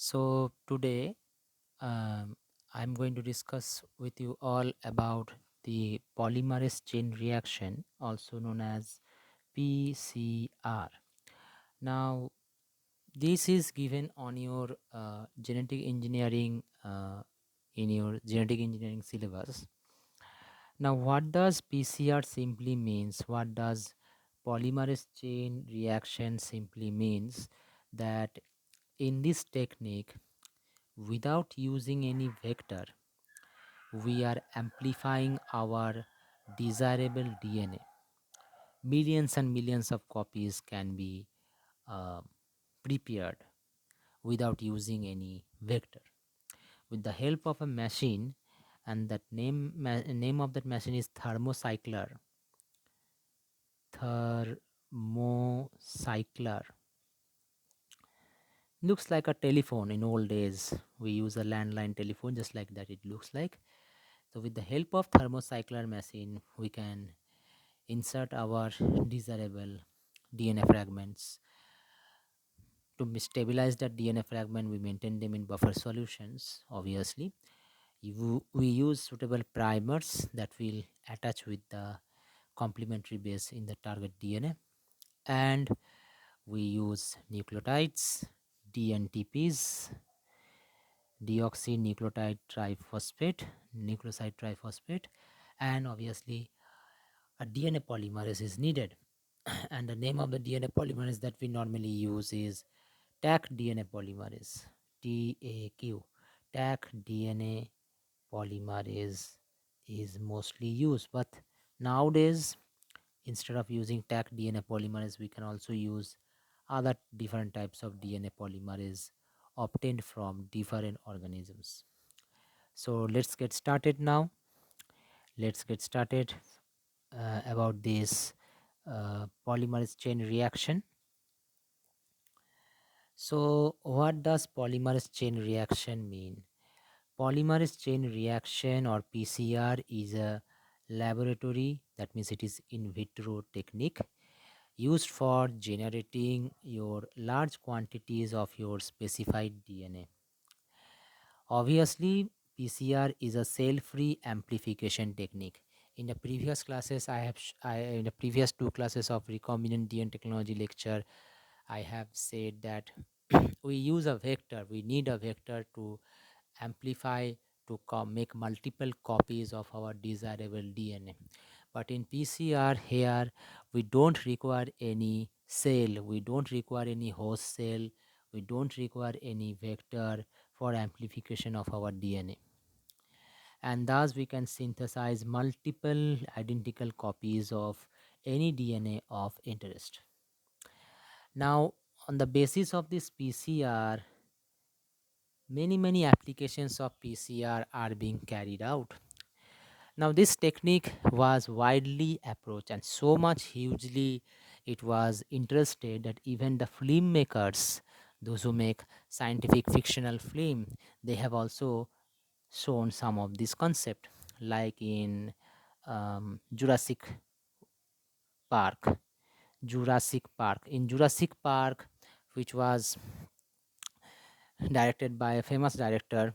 So today um, I'm going to discuss with you all about the polymerase chain reaction, also known as PCR. Now, this is given on your genetic engineering in your genetic engineering syllabus. Now, what does PCR simply means? What does polymerase chain reaction simply means? That in this technique, without using any vector, we are amplifying our desirable DNA. Millions and millions of copies can be uh, prepared without using any vector. With the help of a machine, and that name of that machine is thermocycler. Thermocycler looks like a telephone. In old days, we use a landline telephone, just like that it looks like. So with the help of thermocycler machine, we can insert our desirable DNA fragments. To stabilize that DNA fragment, we maintain them in buffer solutions, obviously. We use suitable primers that will attach with the complementary base in the target DNA. And we use nucleotides, DNTPs, deoxynucleotide triphosphate, nucleoside triphosphate, and obviously a DNA polymerase is needed. And the name of the DNA polymerase that we normally use is TAC DNA polymerase, TAQ. TAC DNA polymerase is mostly used, but nowadays, instead of using TAC DNA polymerase, we can also use other different types of DNA polymerase obtained from different organisms. So let's get started now. Let's get started about this polymerase chain reaction. So, what does polymerase chain reaction mean? Polymerase chain reaction, or PCR, is a laboratory, that means it is in vitro technique used for generating your large quantities of your specified DNA. Obviously, PCR is a cell-free amplification technique. In the previous classes, in the previous two classes of recombinant DNA technology lecture, I have said that we use a vector. We need a vector to amplify, to make multiple copies of our desirable DNA. But in PCR here, we don't require any cell, we don't require any host cell, we don't require any vector for amplification of our DNA. And thus we can synthesize multiple identical copies of any DNA of interest. Now, on the basis of this PCR, many applications of PCR are being carried out. Now, this technique was widely approached and so much hugely it was interested that even the film makers, those who make scientific fictional film, they have also shown some of this concept, like in Jurassic Park. In Jurassic Park, which was directed by a famous director,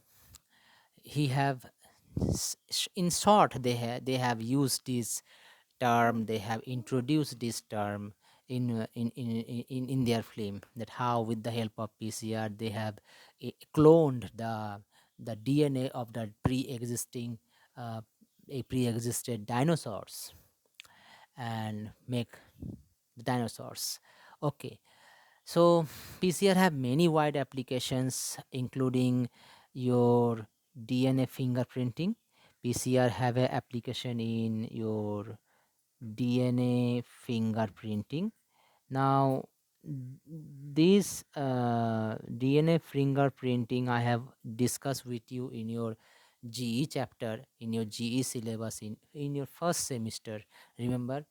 he have in short they have used this term, they have introduced this term in their film, that how with the help of PCR they have cloned the DNA of the uh, pre-existed dinosaurs and make the dinosaurs. Okay, so PCR have many wide applications, including your DNA fingerprinting. PCR have a application in your DNA fingerprinting. Now, this DNA fingerprinting I have discussed with you in your GE chapter, in your GE syllabus, in your first semester. Remember,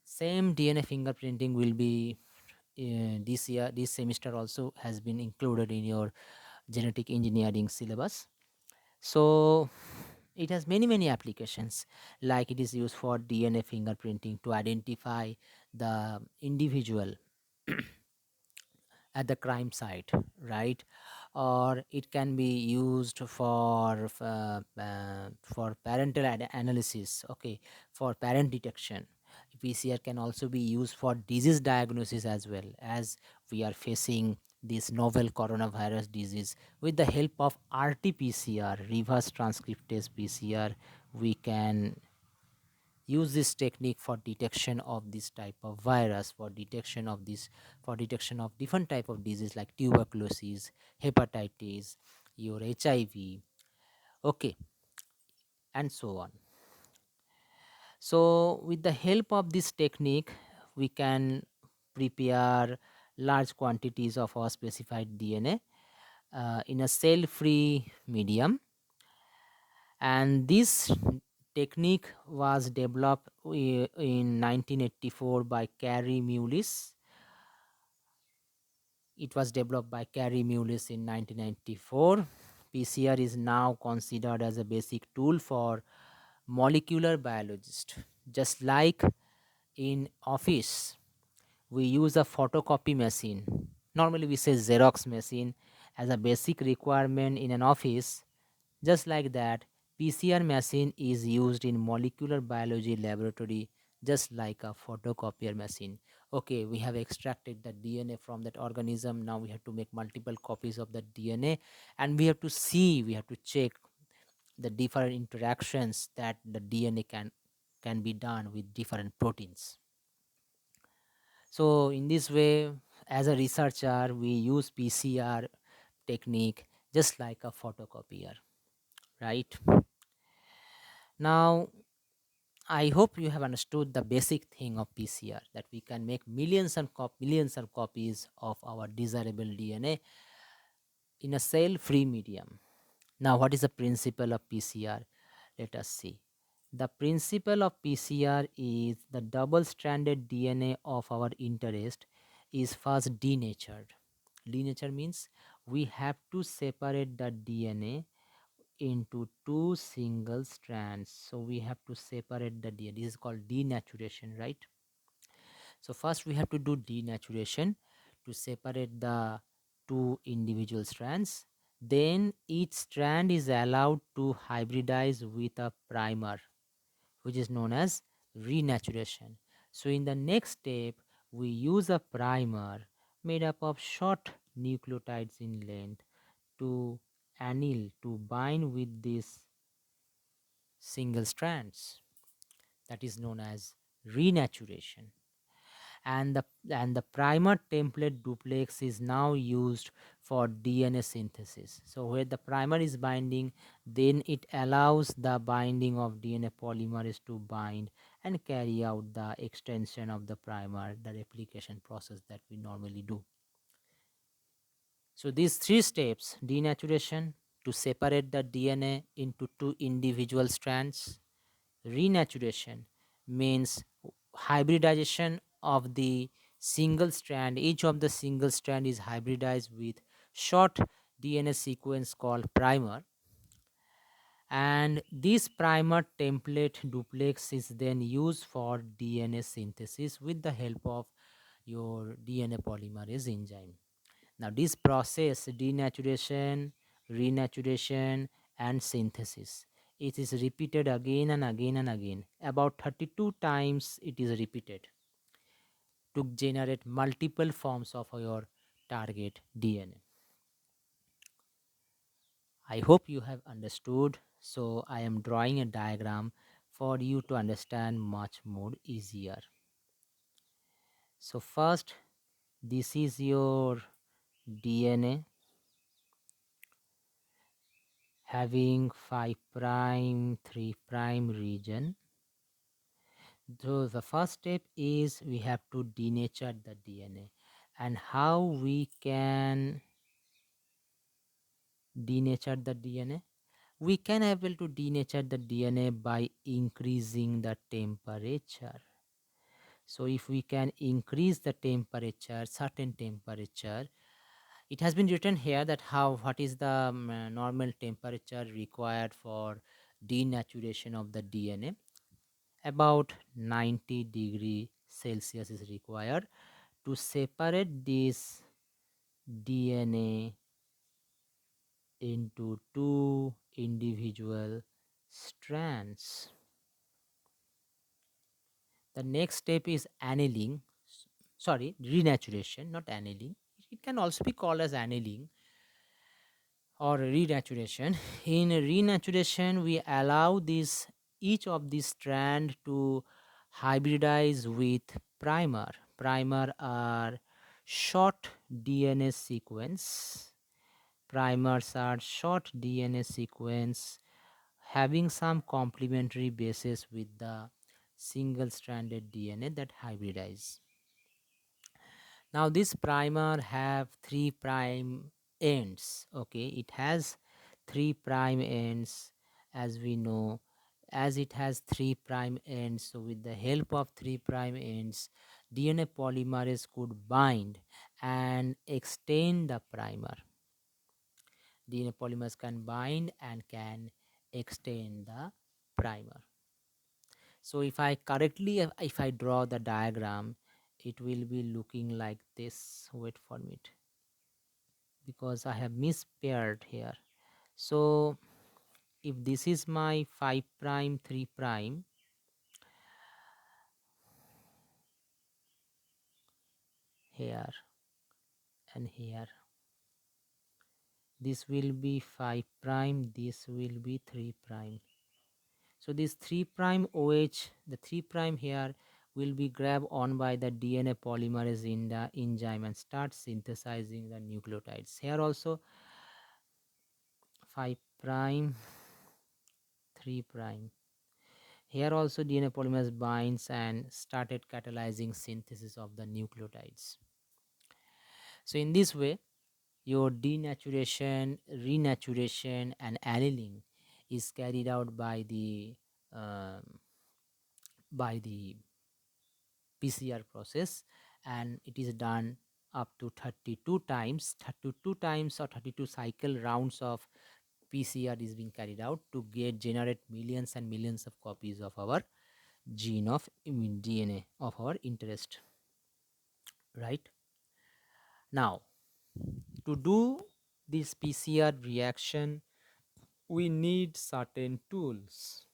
same DNA fingerprinting will be this semester also has been included in your genetic engineering syllabus. So it has many applications, like it is used for DNA fingerprinting to identify the individual at the crime site, right? Or it can be used for parental analysis, okay, for parent detection. PCR can also be used for disease diagnosis as well, as we are facing this novel coronavirus disease. With the help of RT-PCR, reverse transcriptase PCR, we can use this technique for detection of this type of virus, for detection of different type of disease like tuberculosis, hepatitis, your HIV, okay, and so on. So with the help of this technique, we can prepare large quantities of our specified DNA in a cell free medium, and this technique was developed in 1984 by Carey Mullis. It was developed by Carey Mullis in 1994. PCR is now considered as a basic tool for molecular biologists. Just like in office, we use a photocopy machine. Normally, we say Xerox machine as a basic requirement in an office. Just like that, PCR machine is used in molecular biology laboratory just like a photocopier machine. Okay, we have extracted the DNA from that organism. Now we have to make multiple copies of the DNA, and we have to see, we have to check the different interactions that the DNA can be done with different proteins. So in this way, as a researcher, we use PCR technique just like a photocopier, right? Now, I hope you have understood the basic thing of PCR, that we can make millions of copies of our desirable DNA in a cell-free medium. Now, what is the principle of PCR? Let us see. The principle of PCR is the double-stranded DNA of our interest is first denatured. Denature means we have to separate the DNA into two single strands. So we have to separate the DNA. This is called denaturation, right? So first we have to do denaturation to separate the two individual strands. Then each strand is allowed to hybridize with a primer, which is known as renaturation. So in the next step, we use a primer made up of short nucleotides in length to anneal, to bind with these single strands, that is known as renaturation. And the primer template duplex is now used for DNA synthesis. So where the primer is binding, then it allows the binding of DNA polymerase to bind and carry out the extension of the primer, the replication process that we normally do. So these three steps: denaturation to separate the DNA into two individual strands, renaturation means hybridization of the single strand. Each of the single strand is hybridized with short DNA sequence called primer, and this primer template duplex is then used for DNA synthesis with the help of your DNA polymerase enzyme. Now this process, denaturation, renaturation, and synthesis, it is repeated again and again and again. About 32 times it is repeated to generate multiple forms of your target DNA. I hope you have understood. So I am drawing a diagram for you to understand much more easier. So first, this is your DNA having 5 prime 3 prime region. So the first step is we have to denature the DNA. And how we can denature the DNA? We can able to denature the DNA by increasing the temperature. So if we can increase the temperature, certain temperature, it has been written here that what is the normal temperature required for denaturation of the DNA. About 90 degree Celsius is required to separate this DNA into two individual strands. The next step is annealing. Sorry, renaturation, not annealing. It can also be called as annealing or renaturation. In renaturation, we allow this each of these strand to hybridize with primer. Primer are short DNA sequence. Primers are short DNA sequence having some complementary bases with the single stranded DNA that hybridize. Now this primer have 3 prime ends. Okay, it has 3 prime ends, as we know. As it has 3 prime ends, so with the help of 3 prime ends, DNA polymerase could bind and extend the primer. DNA polymerase can bind and can extend the primer. So if I draw the diagram, it will be looking like this. Wait for me because I have mispaired here. So if this is my 5 prime 3 prime, here and here, this will be 5 prime, this will be 3 prime. So this 3 prime OH, the 3 prime here will be grabbed on by the DNA polymerase in the enzyme and start synthesizing the nucleotides. Here also 5 prime 3 prime. Here also DNA polymerase binds and started catalyzing synthesis of the nucleotides. So in this way, your denaturation, renaturation and annealing is carried out um, by the PCR process, and it is done up to 32 times. 32 times or 32 cycle rounds of PCR is being carried out to generate millions and millions of copies of our gene of DNA of our interest. Right now, to do this PCR reaction, we need certain tools.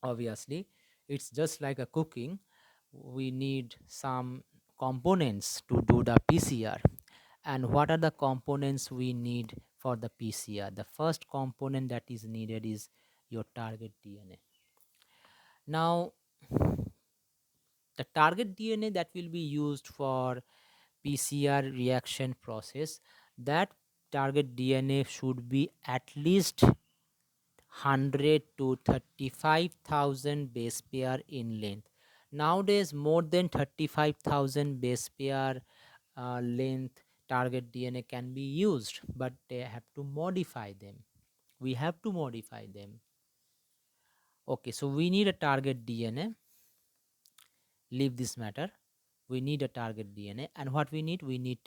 Obviously, it's just like a cooking. We need some components to do the PCR. And what are the components we need for the PCR? The first component that is needed is your target DNA. Now, the target DNA that will be used for PCR reaction process, that target DNA should be at least 100 to 35,000 base pair in length. Nowadays, more than 35,000 base pair length target DNA can be used, but they have to modify them. We have to modify them. Okay, so we need a target DNA. Leave this matter. We need a target DNA, and what we need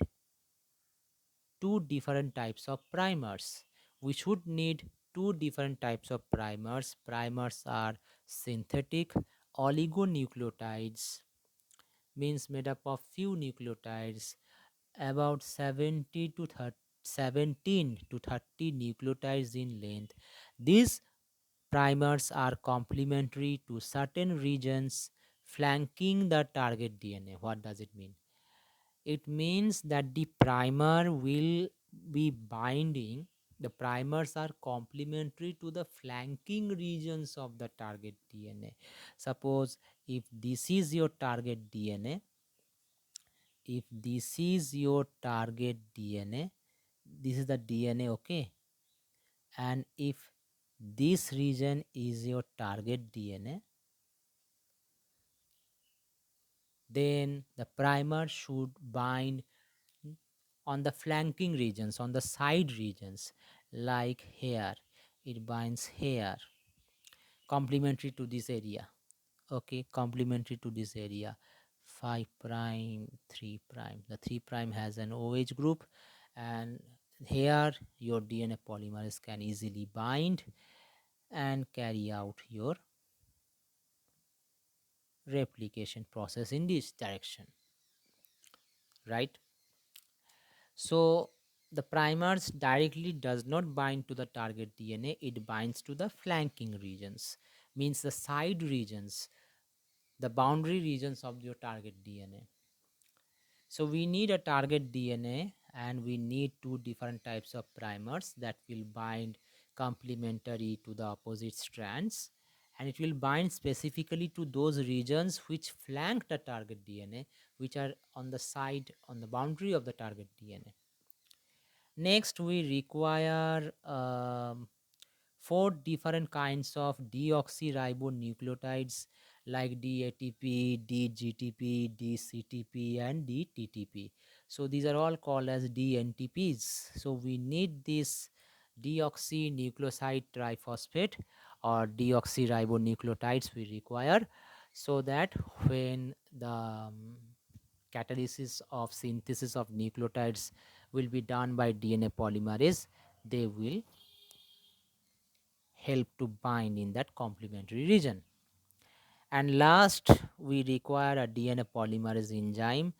two different types of primers. We should need two different types of primers. Primers are synthetic oligonucleotides, means made up of few nucleotides, about 17 to 30 nucleotides in length. These primers are complementary to certain regions flanking the target DNA. What does it mean? It means that the primer will be binding. The primers are complementary to the flanking regions of the target DNA. Suppose if this is your target DNA, if this is your target DNA, this is the DNA, okay? And if this region is your target DNA, then the primer should bind on the flanking regions, on the side regions, like here. It binds here, complementary to this area. Okay, complementary to this area. 5 prime 3 prime, the 3 prime has an OH group, and here your DNA polymerase can easily bind and carry out your replication process in this direction, right? So the primers directly does not bind to the target DNA, it binds to the flanking regions, means the side regions, the boundary regions of your target DNA. So we need a target DNA and we need two different types of primers that will bind complementary to the opposite strands, and it will bind specifically to those regions which flank the target DNA, which are on the side, on the boundary of the target DNA. Next, we require four different kinds of deoxyribonucleotides like DATP, DGTP, DCTP, and DTTP. So these are all called as DNTPs. So we need this deoxynucleoside triphosphate or deoxyribonucleotides we require, so that when the catalysis of synthesis of nucleotides will be done by DNA polymerase, they will help to bind in that complementary region. And last, we require a DNA polymerase enzyme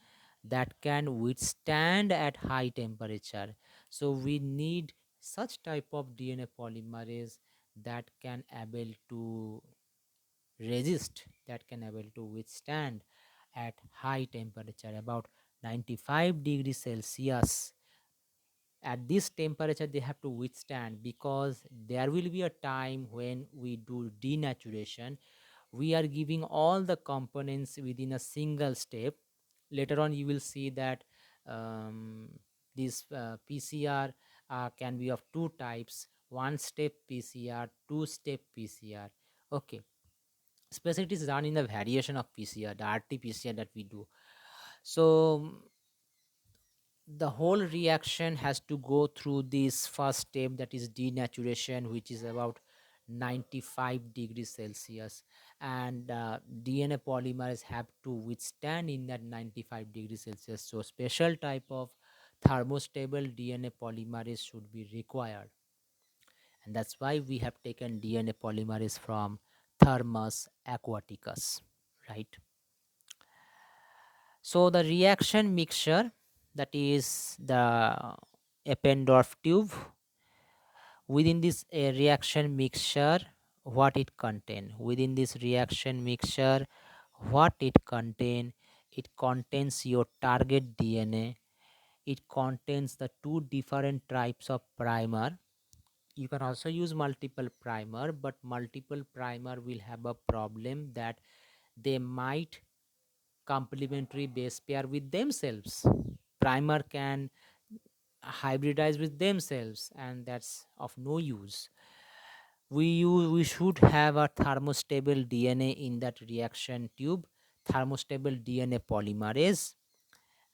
that can withstand at high temperature. So we need such type of DNA polymerase that can able to resist, that can able to withstand at high temperature, about 95 degrees Celsius. At this temperature they have to withstand, because there will be a time when we do denaturation, we are giving all the components within a single step. Later on you will see that um, this PCR can be of two types: one step PCR, two step PCR. Okay, especially it is done in the variation of PCR, the RT PCR that we do. So the whole reaction has to go through this first step, that is denaturation, which is about 95 degrees Celsius, and DNA polymers have to withstand in that 95 degrees Celsius. So special type of thermostable DNA polymerase should be required, and that's why we have taken DNA polymerase from Thermus aquaticus, right? So the reaction mixture, that is the Eppendorf tube, within this reaction mixture, what it contain? Within this reaction mixture, what it contain? It contains your target DNA. It contains the two different types of primer. You can also use multiple primer, but multiple primer will have a problem that they might complementary base pair with themselves. Primer can hybridize with themselves, and that's of no use. We should have a thermostable DNA in that reaction tube, thermostable DNA polymerase,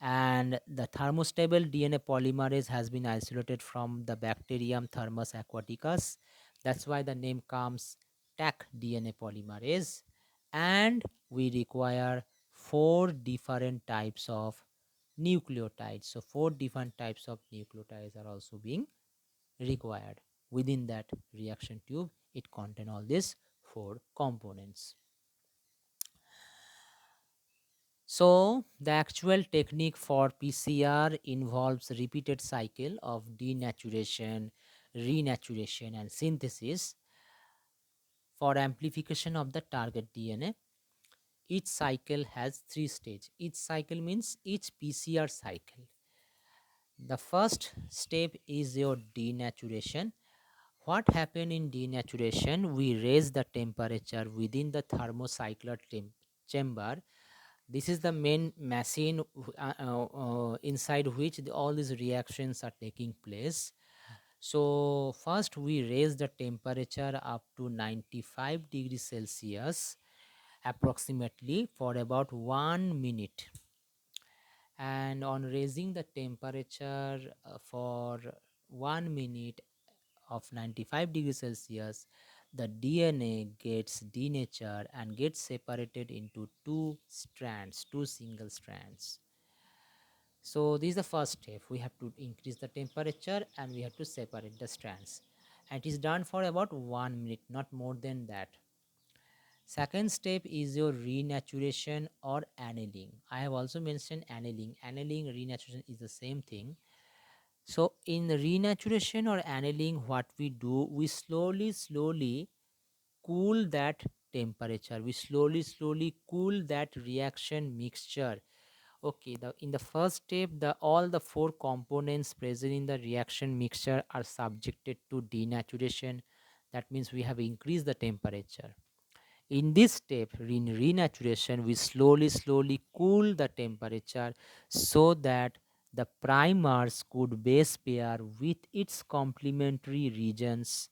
and the thermostable DNA polymerase has been isolated from the bacterium Thermus aquaticus. That's why the name comes TAC DNA polymerase. And we require four different types of nucleotides. So four different types of nucleotides are also being required within that reaction tube. It contain all these four components. So the actual technique for PCR involves repeated cycle of denaturation, renaturation, and synthesis for amplification of the target DNA. Each cycle has three stages. Each cycle means each PCR cycle. The first step is your denaturation. What happened in denaturation? We raise the temperature within the thermocycler chamber. This is the main machine inside which all these reactions are taking place. So first we raise the temperature up to 95 degrees Celsius approximately for about 1 minute, and on raising the temperature for 1 minute of 95 degrees Celsius, the DNA gets denatured and gets separated into two strands, two single strands. So this is the first step. We have to increase the temperature and we have to separate the strands. And it is done for about 1 minute, not more than that. Second step is your renaturation or annealing. I have also mentioned annealing. Annealing, renaturation is the same thing. So in renaturation or annealing, what we do, we slowly cool that temperature, we slowly cool that reaction mixture. Okay, in the first step, the all the four components present in the reaction mixture are subjected to denaturation. That means we have increased the temperature. In this step, in renaturation, we slowly cool the temperature so that the primers could base pair with its complementary regions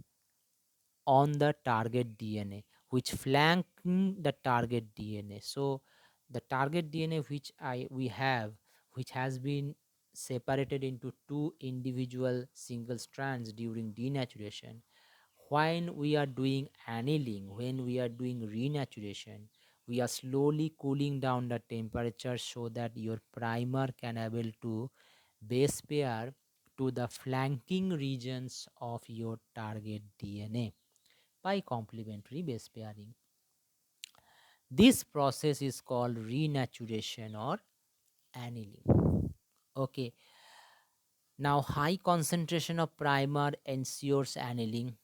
on the target DNA, which flanking the target DNA. So the target DNA which we have, which has been separated into two individual single strands during denaturation. When we are doing annealing, when we are doing renaturation, we are slowly cooling down the temperature so that your primer can able to base pair to the flanking regions of your target DNA by complementary base pairing. This process is called renaturation or annealing. Okay, now high concentration of primer ensures annealing.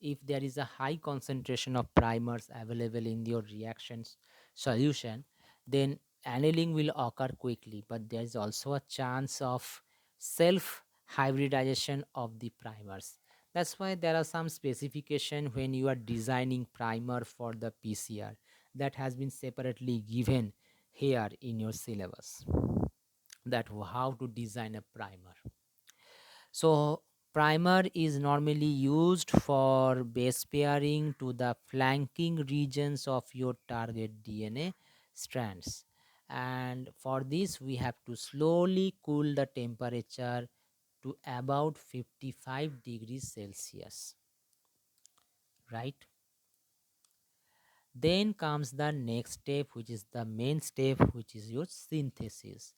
If there is a high concentration of primers available in your reactions solution, then annealing will occur quickly, but there is also a chance of self hybridization of the primers. That's why there are some specification when you are designing primer for the PCR that has been separately given here in your syllabus, that how to design a primer. So primer is normally used for base pairing to the flanking regions of your target DNA strands. And for this, we have to slowly cool the temperature to about 55 degrees Celsius, right? Then comes the next step, which is the main step, which is your synthesis.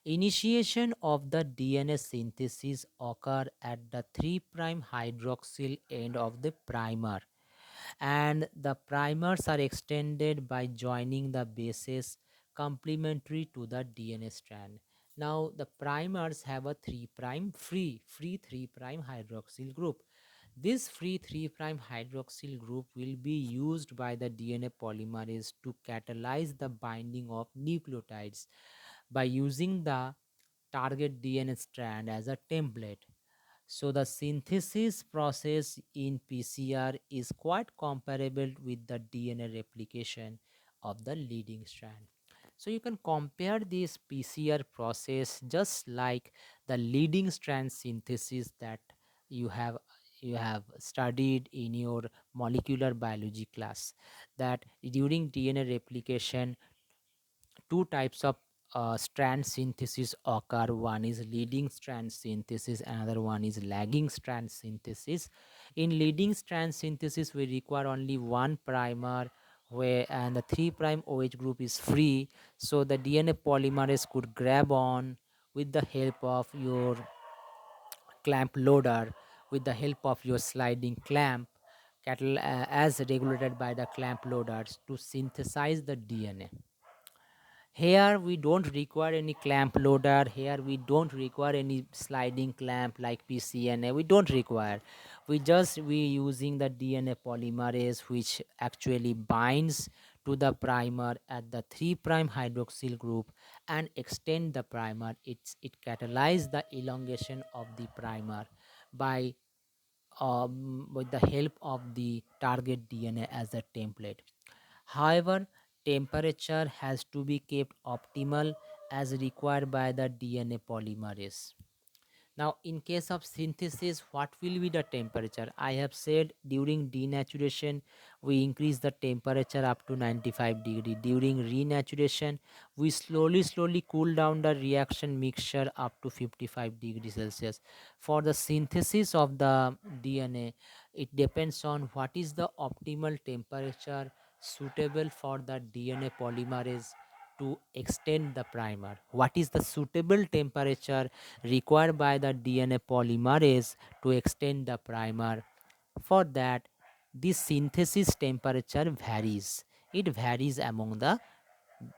Initiation of the DNA synthesis occur at the 3' hydroxyl end of the primer, and the primers are extended by joining the bases complementary to the DNA strand. Now the primers have a 3' free 3' hydroxyl group. This free 3' hydroxyl group will be used by the DNA polymerase to catalyze the binding of nucleotides by using the target DNA strand as a template. So the synthesis process in PCR is quite comparable with the DNA replication of the leading strand. So you can compare this PCR process just like the leading strand synthesis that you have you have studied in your molecular biology class, that during DNA replication two types of strand synthesis occur. One is leading strand synthesis, another one is lagging strand synthesis. In leading strand synthesis, we require only one primer, where and the 3' OH group is free, so the DNA polymerase could grab on with the help of your clamp loader, with the help of your sliding clamp as regulated by the clamp loaders to synthesize the DNA. Here we don't require any clamp loader, here we don't require any sliding clamp like PCNA, we don't require. We using the DNA polymerase, which actually binds to the primer at the 3' hydroxyl group and extend the primer. It catalyzes the elongation of the primer by with the help of the target DNA as a template. However, temperature has to be kept optimal as required by the DNA polymerase. Now, in case of synthesis, what will be the temperature? I have said during denaturation, we increase the temperature up to 95 degree. During renaturation, we slowly cool down the reaction mixture up to 55 degrees Celsius. For the synthesis of the DNA, it depends on what is the optimal temperature suitable for the DNA polymerase to extend the primer. What is the suitable temperature required by the DNA polymerase to extend the primer? For that, this synthesis temperature varies. It varies among the,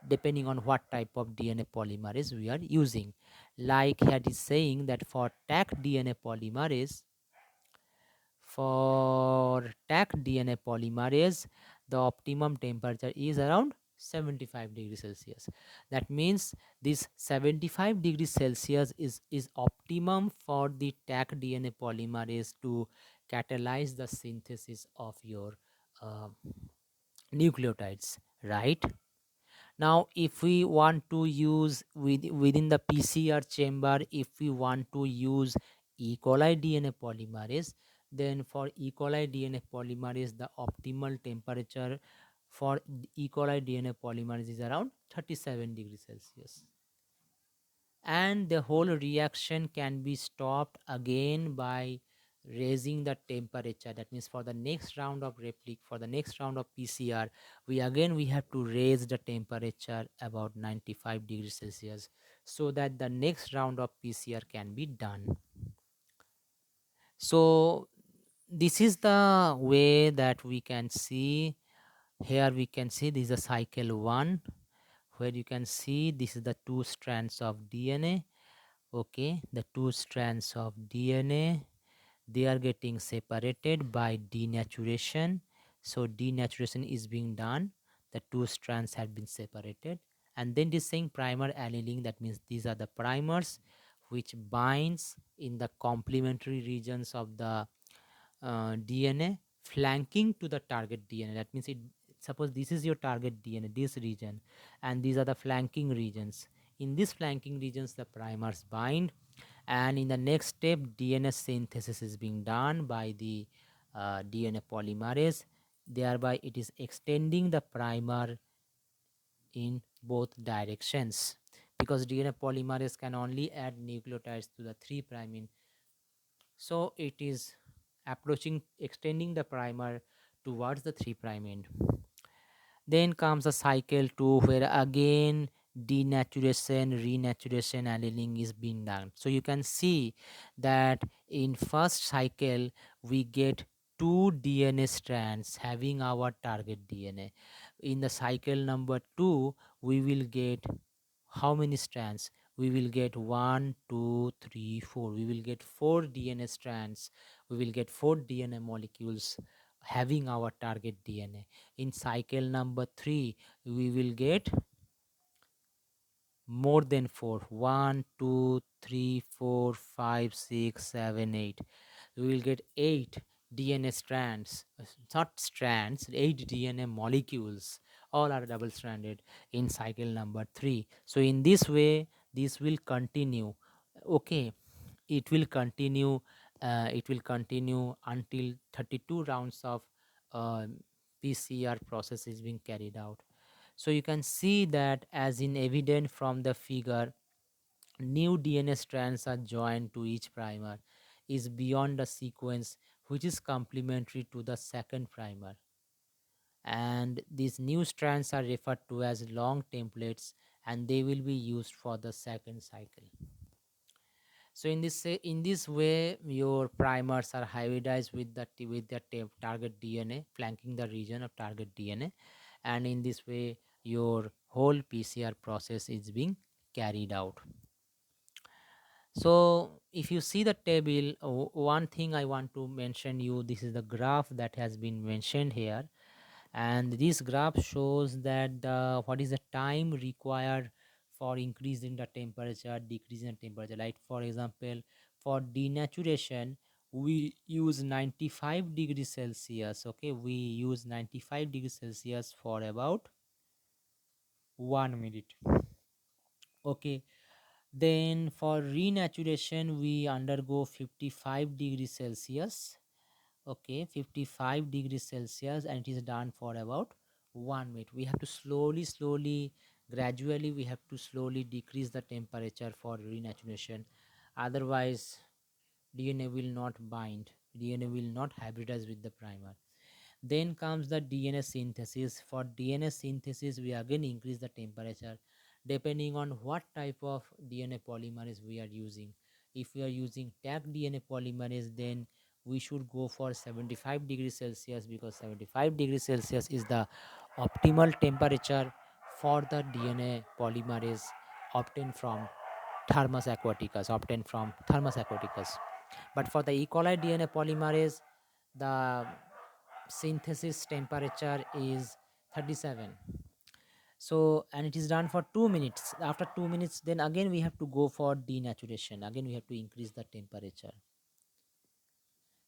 depending on what type of DNA polymerase we are using. Like here it is saying that for Taq DNA polymerase, the optimum temperature is around 75 degrees Celsius. That means this 75 degrees Celsius is optimum for the Taq DNA polymerase to catalyze the synthesis of your uh, nucleotides, right? Now, if we want to use within the PCR chamber, if we want to use E. coli DNA polymerase, then for E. coli DNA polymerase, the optimal temperature for E. coli DNA polymerase is around 37 degrees Celsius, and the whole reaction can be stopped again by raising the temperature. That means for the next round of replic, for the next round of PCR, we have to raise the temperature about 95 degrees Celsius, so that the next round of PCR can be done. So this is the way that we can see. Here we can see this is a cycle 1, where you can see this is the two strands of DNA. Okay, the two strands of DNA, they are getting separated by denaturation. So denaturation is being done, the two strands have been separated, and then this saying primer annealing. That means these are the primers which binds in the complementary regions of the DNA flanking to the target DNA. That means, suppose this is your target DNA, this region, and these are the flanking regions. In these flanking regions, the primers bind, and in the next step, DNA synthesis is being done by the DNA polymerase. Thereby, it is extending the primer in both directions, because DNA polymerase can only add nucleotides to the 3' in, so it is extending the primer towards the 3' end. Then comes the cycle 2, where again denaturation, renaturation, annealing is being done. So you can see that in first cycle we get two DNA strands having our target DNA. In the cycle number 2, we will get how many strands? We will get 1, 2, 3, 4. We will get 4 DNA strands. We will get 4 DNA molecules having our target DNA. In cycle number 3, we will get more than 4. 1, 2, 3, 4, 5, 6, 7, 8. We will get 8 DNA strands, not strands, 8 DNA molecules. All are double stranded in cycle number 3. So in this way, this will continue. Okay, it will continue until 32 rounds of uh, PCR process is being carried out. So you can see that, as in evident from the figure, new DNA strands are joined to each primer is beyond the sequence which is complementary to the second primer, and these new strands are referred to as long templates, and they will be used for the second cycle. So in this way, your primers are hybridized with the target DNA, flanking the region of target DNA, and in this way your whole PCR process is being carried out. So if you see the table, one thing I want to mention you, this is the graph that has been mentioned here, and this graph shows that what is the time required for increasing the temperature, decreasing the temperature. Like for example, for denaturation, we use 95 degrees Celsius. Okay, we use 95 degrees Celsius for about 1 minute. Okay, then for renaturation, we undergo 55 degrees Celsius. Okay, 55 degrees Celsius, and it is done for about 1 minute. We have to gradually, we have to slowly decrease the temperature for renaturation. Otherwise, DNA will not bind, DNA will not hybridize with the primer. Then comes the DNA synthesis. For DNA synthesis, we again increase the temperature depending on what type of DNA polymerase we are using. If we are using Taq DNA polymerase, then we should go for 75 degrees Celsius, because 75 degrees Celsius is the optimal temperature for the DNA polymerase obtained from Thermus aquaticus, obtained from Thermus aquaticus. But for the E. coli DNA polymerase, the synthesis temperature is 37. So, and it is done for 2 minutes. After 2 minutes, then again we have to go for denaturation. Again, we have to increase the temperature.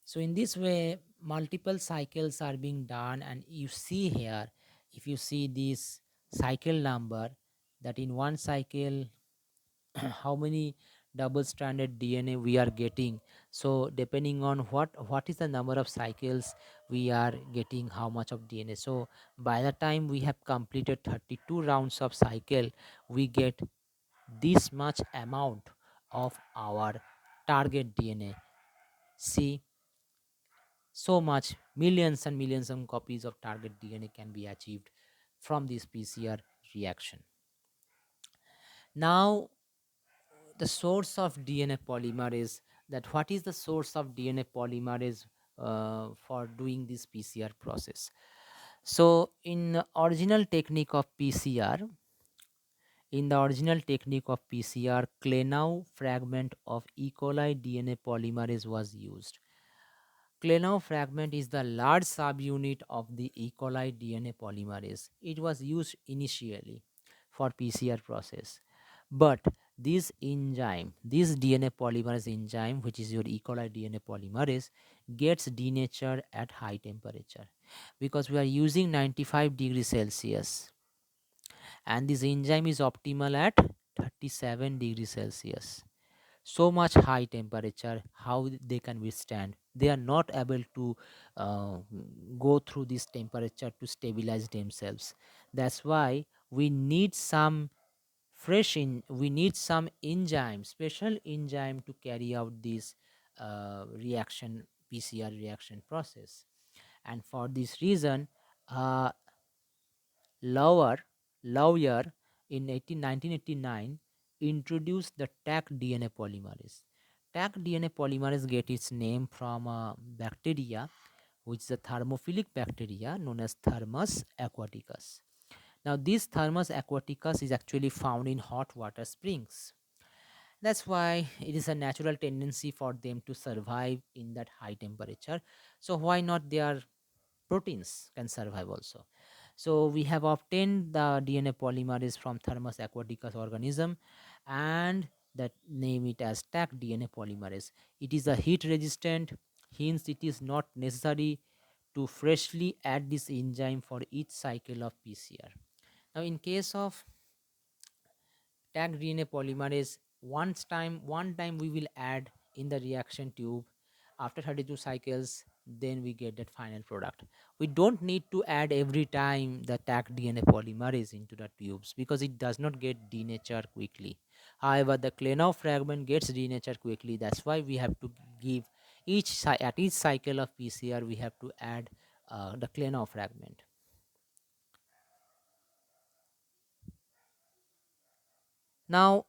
So in this way, multiple cycles are being done, and you see here, if you see this cycle number, that in one cycle how many double stranded DNA we are getting. So depending on what is the number of cycles, we are getting how much of DNA. So by the time we have completed 32 rounds of cycle, we get this much amount of our target DNA. See, so much, millions and millions of copies of target DNA can be achieved from this PCR reaction. Now, the source of DNA polymerase, that what is the source of DNA polymerase for doing this PCR process. So in original technique of PCR, Klenau fragment of E. coli DNA polymerase was used. Klenau fragment is the large subunit of the E. coli DNA polymerase. It was used initially for PCR process. But this enzyme, this DNA polymerase enzyme, which is your E. coli DNA polymerase, gets denatured at high temperature because we are using 95 degrees Celsius, and this enzyme is optimal at 37 degrees Celsius. So much high temperature, how they can withstand? They are not able to uh, go through this temperature to stabilize themselves. That's why we need some we need some enzyme, special enzyme, to carry out this reaction, PCR reaction process. And for this reason, uh, Lower Lawyer in 1989 introduced the Taq DNA polymerase. Taq DNA polymerase get its name from a bacteria, which is a thermophilic bacteria known as Thermus aquaticus. Now, this Thermus aquaticus is actually found in hot water springs. That's why it is a natural tendency for them to survive in that high temperature. So why not their proteins can survive also? So we have obtained the DNA polymerase from Thermus aquaticus organism, and that name it as Taq DNA polymerase. It is a heat resistant, hence it is not necessary to freshly add this enzyme for each cycle of PCR. Now in case of Tag DNA polymerase, one time we will add in the reaction tube. After 32 cycles, then we get that final product. We don't need to add every time the tag DNA polymerase into the tubes because it does not get denatured quickly. However, the Klenau fragment gets denatured quickly. That's why we have to give at each cycle of PCR we have to add the Klenau fragment. Now,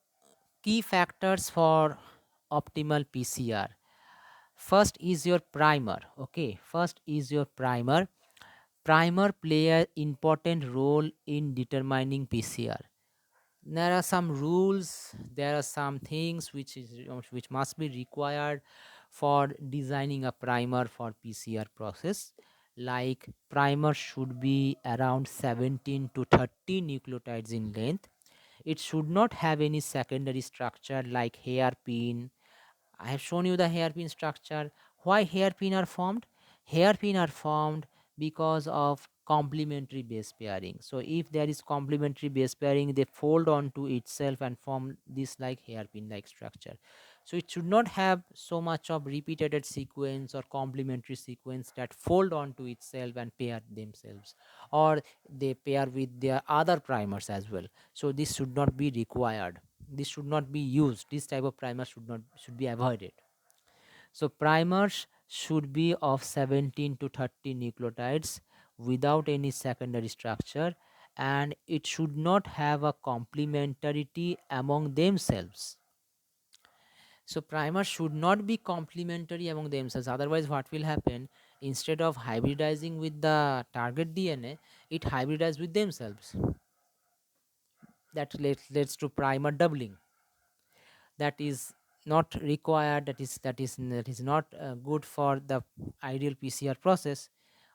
key factors for optimal PCR. First is your primer. Okay, first is your primer. Primer play an important role in determining PCR. There are some rules, there are some things which must be required for designing a primer for PCR process. Like, primer should be around 17 to 30 nucleotides in length. It should not have any secondary structure like hairpin. I have shown you the hairpin structure. Why hairpin are formed? Hairpin are formed because of complementary base pairing. So if there is complementary base pairing, they fold onto itself and form this like hairpin like structure. So it should not have so much of repeated sequence or complementary sequence that fold onto itself and pair themselves, or they pair with their other primers as well. So this should not be required, this should not be used, this type of primer should be avoided. So primers should be of 17 to 30 nucleotides without any secondary structure, and it should not have a complementarity among themselves. So primers should not be complementary among themselves. Otherwise, what will happen? Instead of hybridizing with the target DNA, it hybridizes with themselves. That leads to primer doubling. that is not required, that is not good for the ideal PCR process.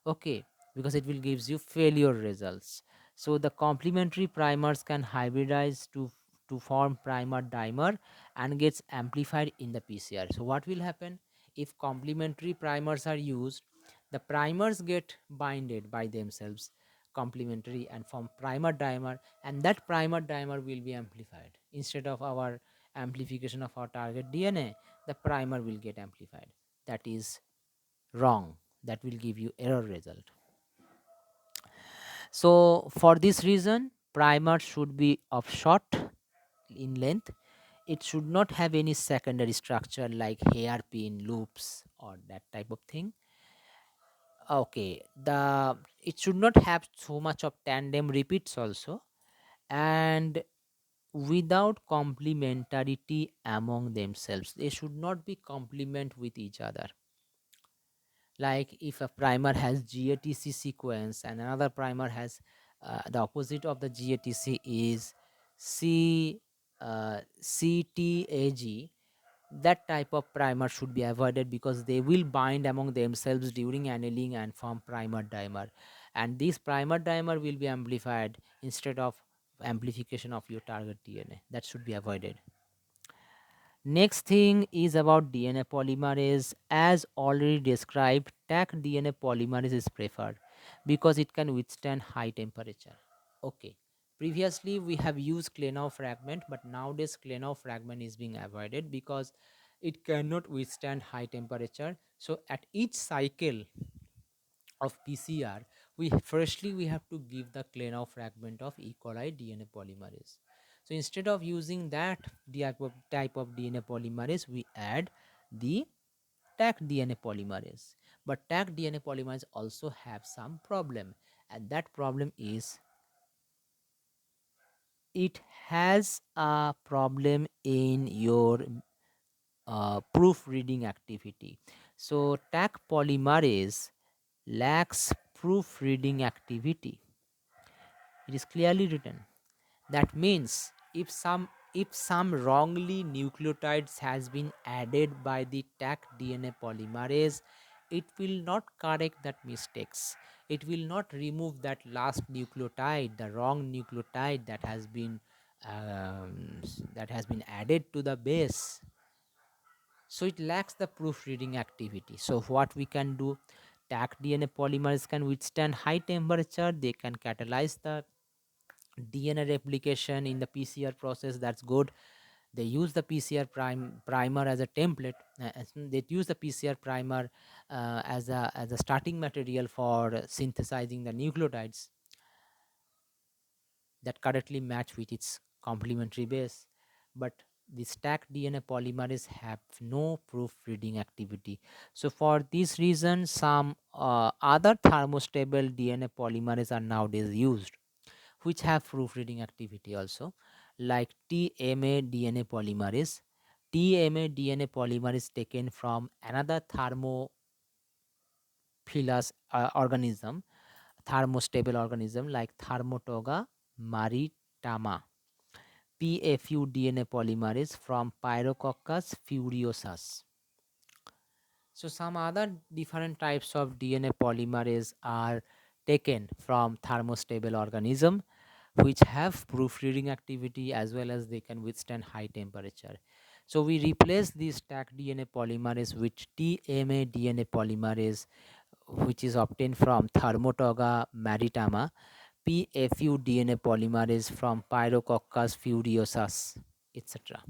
Okay, because it will gives you failure results. So the complementary primers can hybridize to form primer dimer and gets amplified in the PCR. So what will happen if complementary primers are used? The primers get binded by themselves complementary and form primer dimer, and that primer dimer will be amplified. Instead of our amplification of our target DNA, the primer will get amplified. That is wrong. That will give you error result. So for this reason, primer should be of short in length. It should not have any secondary structure like hairpin, loops, or that type of thing. Okay, the it should not have so much of tandem repeats also, and without complementarity among themselves. They should not be complement with each other. Like if a primer has GATC sequence and another primer has the opposite of the GATC is CTAG, that type of primer should be avoided because they will bind among themselves during annealing and form primer dimer, and this primer dimer will be amplified instead of amplification of your target DNA. That should be avoided. Next thing is about DNA polymerase. As already described, Taq DNA polymerase is preferred because it can withstand high temperature. Okay. Previously, we have used Klenau fragment, but nowadays Klenau fragment is being avoided because it cannot withstand high temperature. So at each cycle of PCR, we have to give the Klenau fragment of E. coli DNA polymerase. So instead of using that type of DNA polymerase, we add the Taq DNA polymerase. But Taq DNA polymerase also have some problem, and that problem is it has a problem in your proofreading activity. So Taq polymerase lacks proofreading activity. It is clearly written. That means if some wrongly nucleotides has been added by the Taq DNA polymerase, it will not correct that mistakes. It will not remove that last nucleotide, the wrong nucleotide that has been added to the base. So it lacks the proofreading activity. So what we can do? Taq DNA polymerase can withstand high temperature. They can catalyze the DNA replication in the PCR process. That's good. They use the PCR primer as a template. They use the PCR primer as a starting material for synthesizing the nucleotides that correctly match with its complementary base. But the stacked DNA polymerase have no proofreading activity. So for this reason, some other thermostable DNA polymerase are nowadays used, which have proofreading activity also, like TMA DNA polymerase. TMA DNA polymerase taken from another thermophilus organism, thermostable organism like Thermotoga maritama. PFU DNA polymerase from Pyrococcus furiosus. So some other different types of DNA polymerase are taken from thermostable organism which have proofreading activity as well as they can withstand high temperature. So we replace this Taq DNA polymerase with TMA DNA polymerase, which is obtained from Thermotoga maritama, PFU DNA polymerase from Pyrococcus furiosus, etc.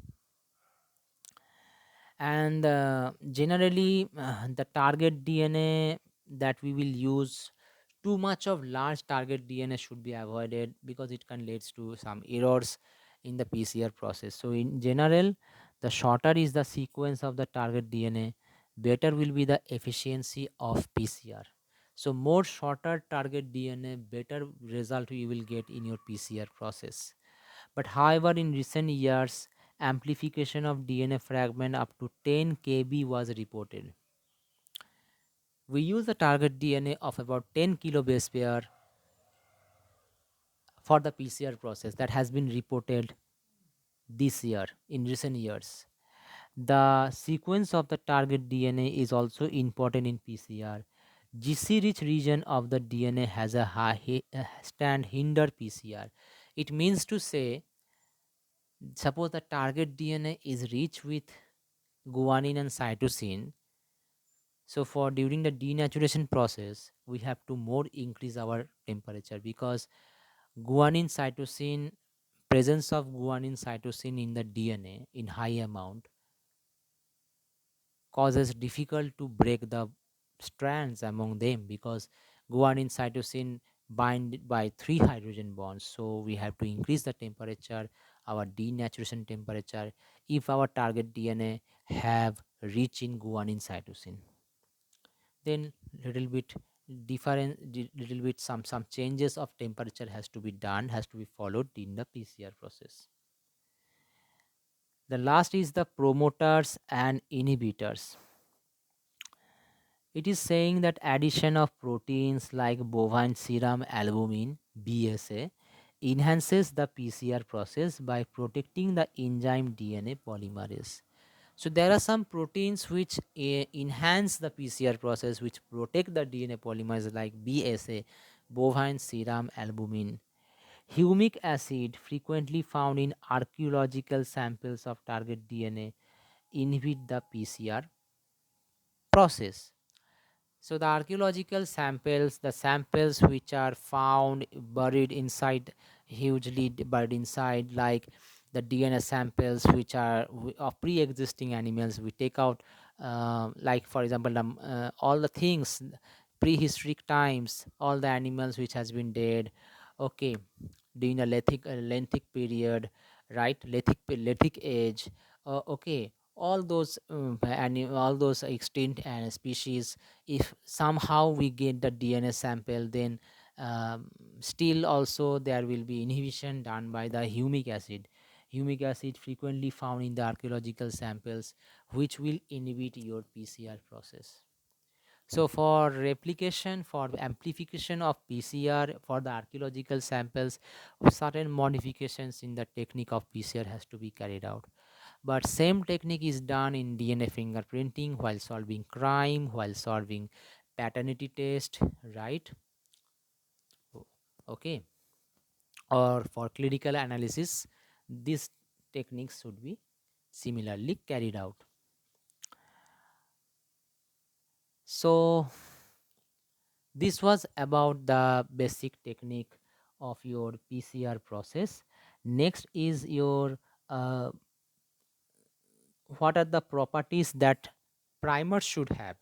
And generally, the target DNA that we will use, too much of large target DNA should be avoided because it can lead to some errors in the PCR process. So in general, the shorter is the sequence of the target DNA, better will be the efficiency of PCR. So more shorter target DNA, better result you will get in your PCR process. But however, in recent years, amplification of DNA fragment up to 10 kb was reported. We use the target DNA of about 10 kilo base pair for the PCR process that has been reported this year, in recent years. The sequence of the target DNA is also important in PCR. GC rich region of the DNA has a stand hinder PCR. It means to say, suppose the target DNA is rich with guanine and cytosine. So for during the denaturation process, we have to more increase our temperature, because guanine cytosine presence of guanine cytosine in the DNA in high amount causes difficult to break the strands among them, because guanine cytosine bind by three hydrogen bonds. So we have to increase the temperature, our denaturation temperature, if our target DNA have rich in guanine cytosine. Then little bit little bit some changes of temperature has to be done, has to be followed in the PCR process. The last is the promoters and inhibitors. It is saying that addition of proteins like bovine serum albumin BSA enhances the PCR process by protecting the enzyme DNA polymerase. So there are some proteins which enhance the PCR process, which protect the DNA polymerase, like BSA, bovine serum albumin. Humic acid, frequently found in archaeological samples of target DNA, inhibit the PCR process. So the archaeological samples, the samples which are found buried inside, hugely buried inside, like the DNA samples which are of pre-existing animals, we take out, like for example, all the things, prehistoric times, all the animals which has been dead, okay, during a lithic period, right, lithic age, okay, all those all those extinct and species, if somehow we get the DNA sample, then still also there will be inhibition done by the humic acid. Humic acid frequently found in the archaeological samples, which will inhibit your PCR process. So for replication, for amplification of PCR for the archaeological samples, certain modifications in the technique of PCR has to be carried out. But same technique is done in DNA fingerprinting while solving crime, while solving paternity test, right? Okay. Or for clinical analysis, these techniques should be similarly carried out. So this was about the basic technique of your PCR process. Next is your what are the properties that primer should have.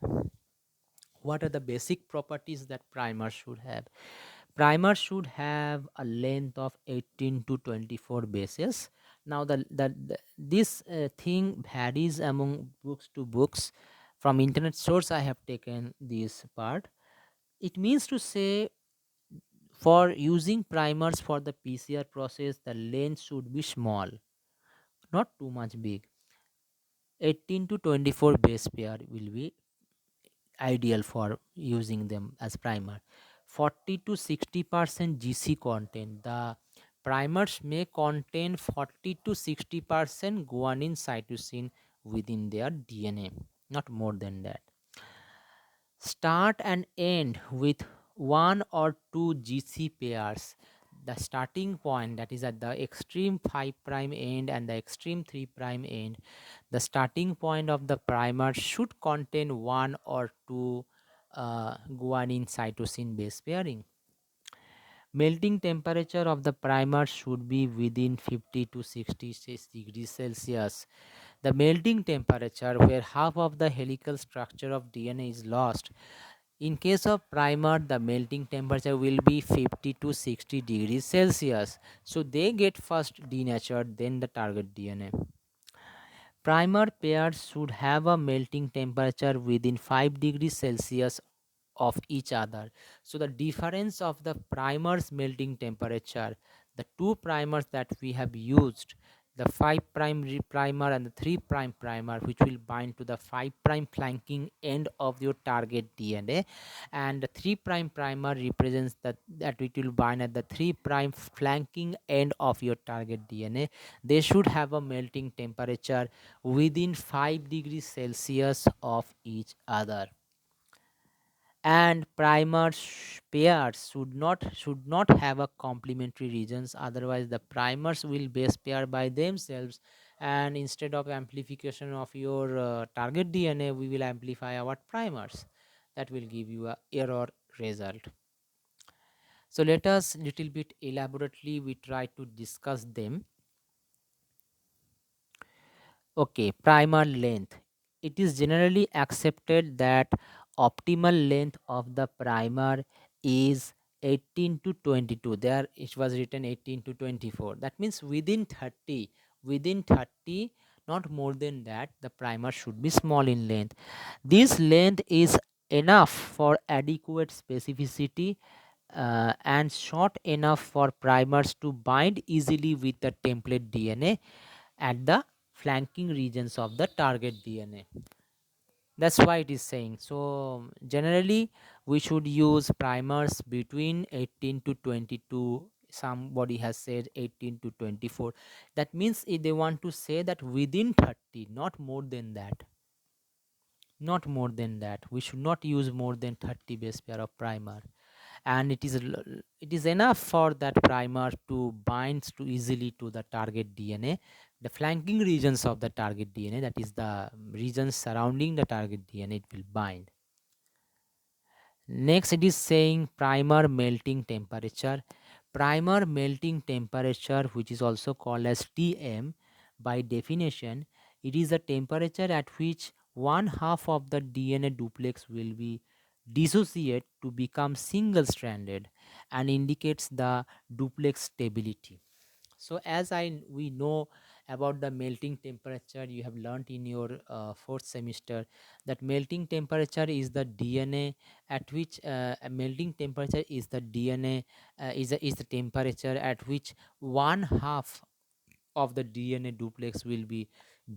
What are the basic properties that primer should have? Primer should have a length of 18 to 24 bases. Now the this thing varies among books to books. From internet source I have taken this part. It means to say, for using primers for the PCR process, the length should be small, not too much big. 18 to 24 base pair will be ideal for using them as primer. 40 to 60% GC content. The primers may contain 40 to 60% guanine cytosine within their DNA, not more than that. Start and end with one or two GC pairs. The starting point, that is at the extreme 5' end and the extreme 3' end, the starting point of the primer should contain one or two guanine cytosine base pairing. Melting temperature of the primer should be within 50 to 66 degrees Celsius. The melting temperature, where half of the helical structure of DNA is lost. In case of primer, the melting temperature will be 50 to 60 degrees Celsius. So they get first denatured, then the target DNA. Primer pairs should have a melting temperature within 5 degrees Celsius of each other. So the difference of the primer's melting temperature, the two primers that we have used, the 5 prime primer and the 3 prime primer, which will bind to the 5 prime flanking end of your target DNA, and the 3 prime primer represents that it will bind at the 3 prime flanking end of your target DNA. They should have a melting temperature within 5 degrees Celsius of each other, and primer pairs should not have a complementary regions, otherwise the primers will base pair by themselves, and instead of amplification of your target DNA, we will amplify our primers. That will give you a error result. So let us little bit elaborately we try to discuss them. Okay, primer length. It is generally accepted that optimal length of the primer is 18 to 22. There it was written 18 to 24. That means within 30, not more than that, the primer should be small in length. This length is enough for adequate specificity and short enough for primers to bind easily with the template DNA at the flanking regions of the target DNA. That's why it is saying. So generally we should use primers between 18 to 22. Somebody has said 18 to 24. That means if they want to say that within 30, not more than that. Not more than that. We should not use more than 30 base pair of primer, and it is enough for that primer to bind to easily to the target DNA, the flanking regions of the target DNA, that is the regions surrounding the target DNA, it will bind. Next, it is saying primer melting temperature. Primer melting temperature, which is also called as Tm, by definition, it is the temperature at which one half of the DNA duplex will be dissociate to become single stranded and indicates the duplex stability. So as we know about the melting temperature, you have learnt in your fourth semester that melting temperature is the DNA at which a melting temperature is the DNA is the temperature at which one half of the DNA duplex will be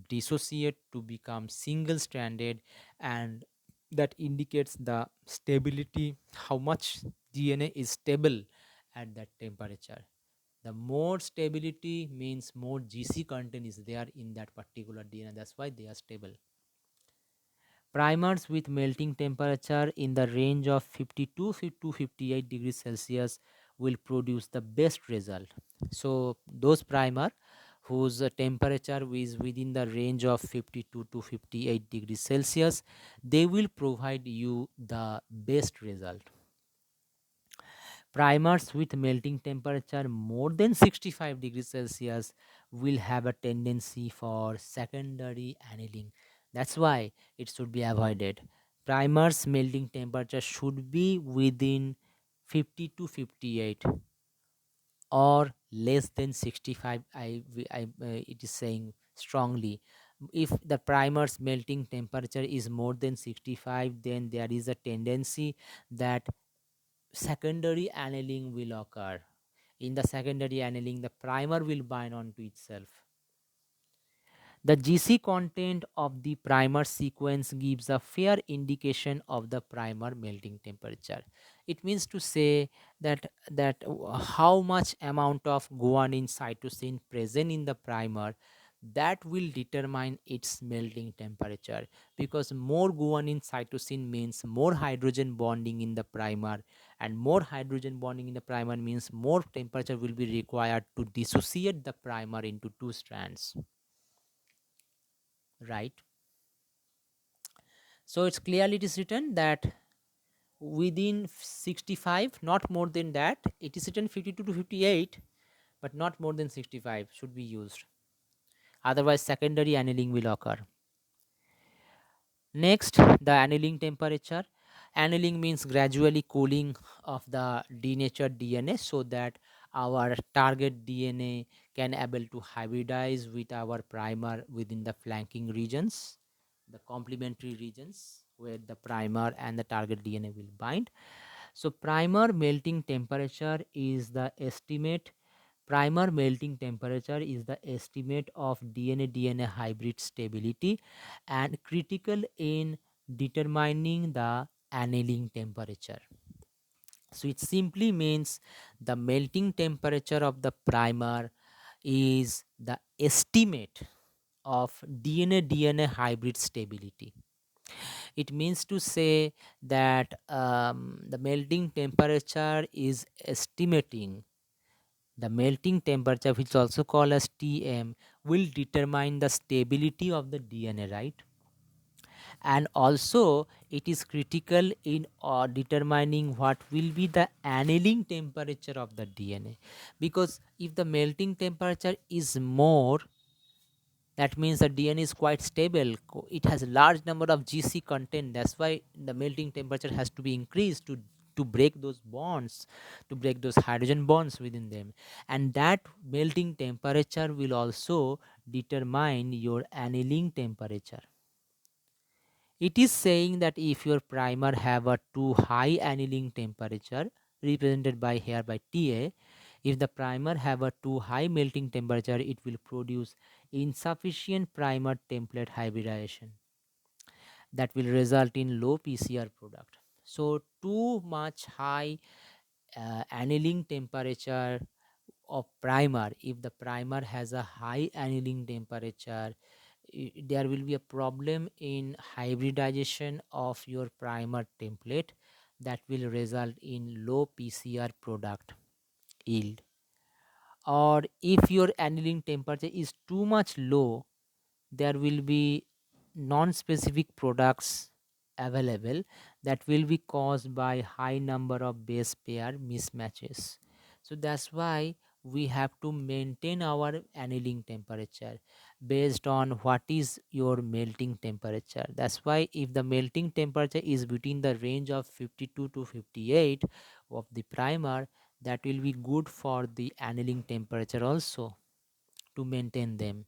dissociate to become single stranded, and that indicates the stability, how much DNA is stable at that temperature. The more stability means more GC content is there in that particular DNA. That's why they are stable. Primers with melting temperature in the range of 52 to 58 degrees Celsius will produce the best result. So those primer whose temperature is within the range of 52 to 58 degrees Celsius, they will provide you the best result. Primers with melting temperature more than 65 degrees Celsius will have a tendency for secondary annealing. That's why it should be avoided. Primers melting temperature should be within 50 to 58 or less than 65. It is saying strongly. If the primer's melting temperature is more than 65, then there is a tendency that secondary annealing will occur. In the secondary annealing, the primer will bind onto itself. The GC content of the primer sequence gives a fair indication of the primer melting temperature. It means to say that how much amount of guanine cytosine present in the primer, that will determine its melting temperature, because more guanine cytosine means more hydrogen bonding in the primer, and more hydrogen bonding in the primer means more temperature will be required to dissociate the primer into two strands, right? So it's clearly it is written that within 65, not more than that. It is written 52 to 58, but not more than 65 should be used, otherwise secondary annealing will occur. Next, the annealing temperature. Annealing means gradually cooling of the denatured DNA so that our target DNA can able to hybridize with our primer within the flanking regions, the complementary regions where the primer and the target DNA will bind. So primer melting temperature is the estimate Primer melting temperature is the estimate of DNA hybrid stability and critical in determining the annealing temperature. So it simply means the melting temperature of the primer is the estimate of DNA hybrid stability. It means to say that the melting temperature is estimating the melting temperature, which is also called as Tm, will determine the stability of the DNA, right? And also it is critical in determining what will be the annealing temperature of the DNA, because if the melting temperature is more, that means the DNA is quite stable. It has a large number of GC content. That's why the melting temperature has to be increased to break those bonds, to break those hydrogen bonds within them. And that melting temperature will also determine your annealing temperature. It is saying that if your primer have a too high annealing temperature, represented by here by Ta, if the primer have a too high melting temperature, it will produce insufficient primer template hybridization that will result in low PCR product. So too much high annealing temperature of primer, if the primer has a high annealing temperature, there will be a problem in hybridization of your primer template that will result in low PCR product yield. Or if your annealing temperature is too much low, there will be non-specific products available that will be caused by high number of base pair mismatches. So that's why we have to maintain our annealing temperature based on what is your melting temperature. That's why if the melting temperature is between the range of 52 to 58 of the primer, that will be good for the annealing temperature also, to maintain them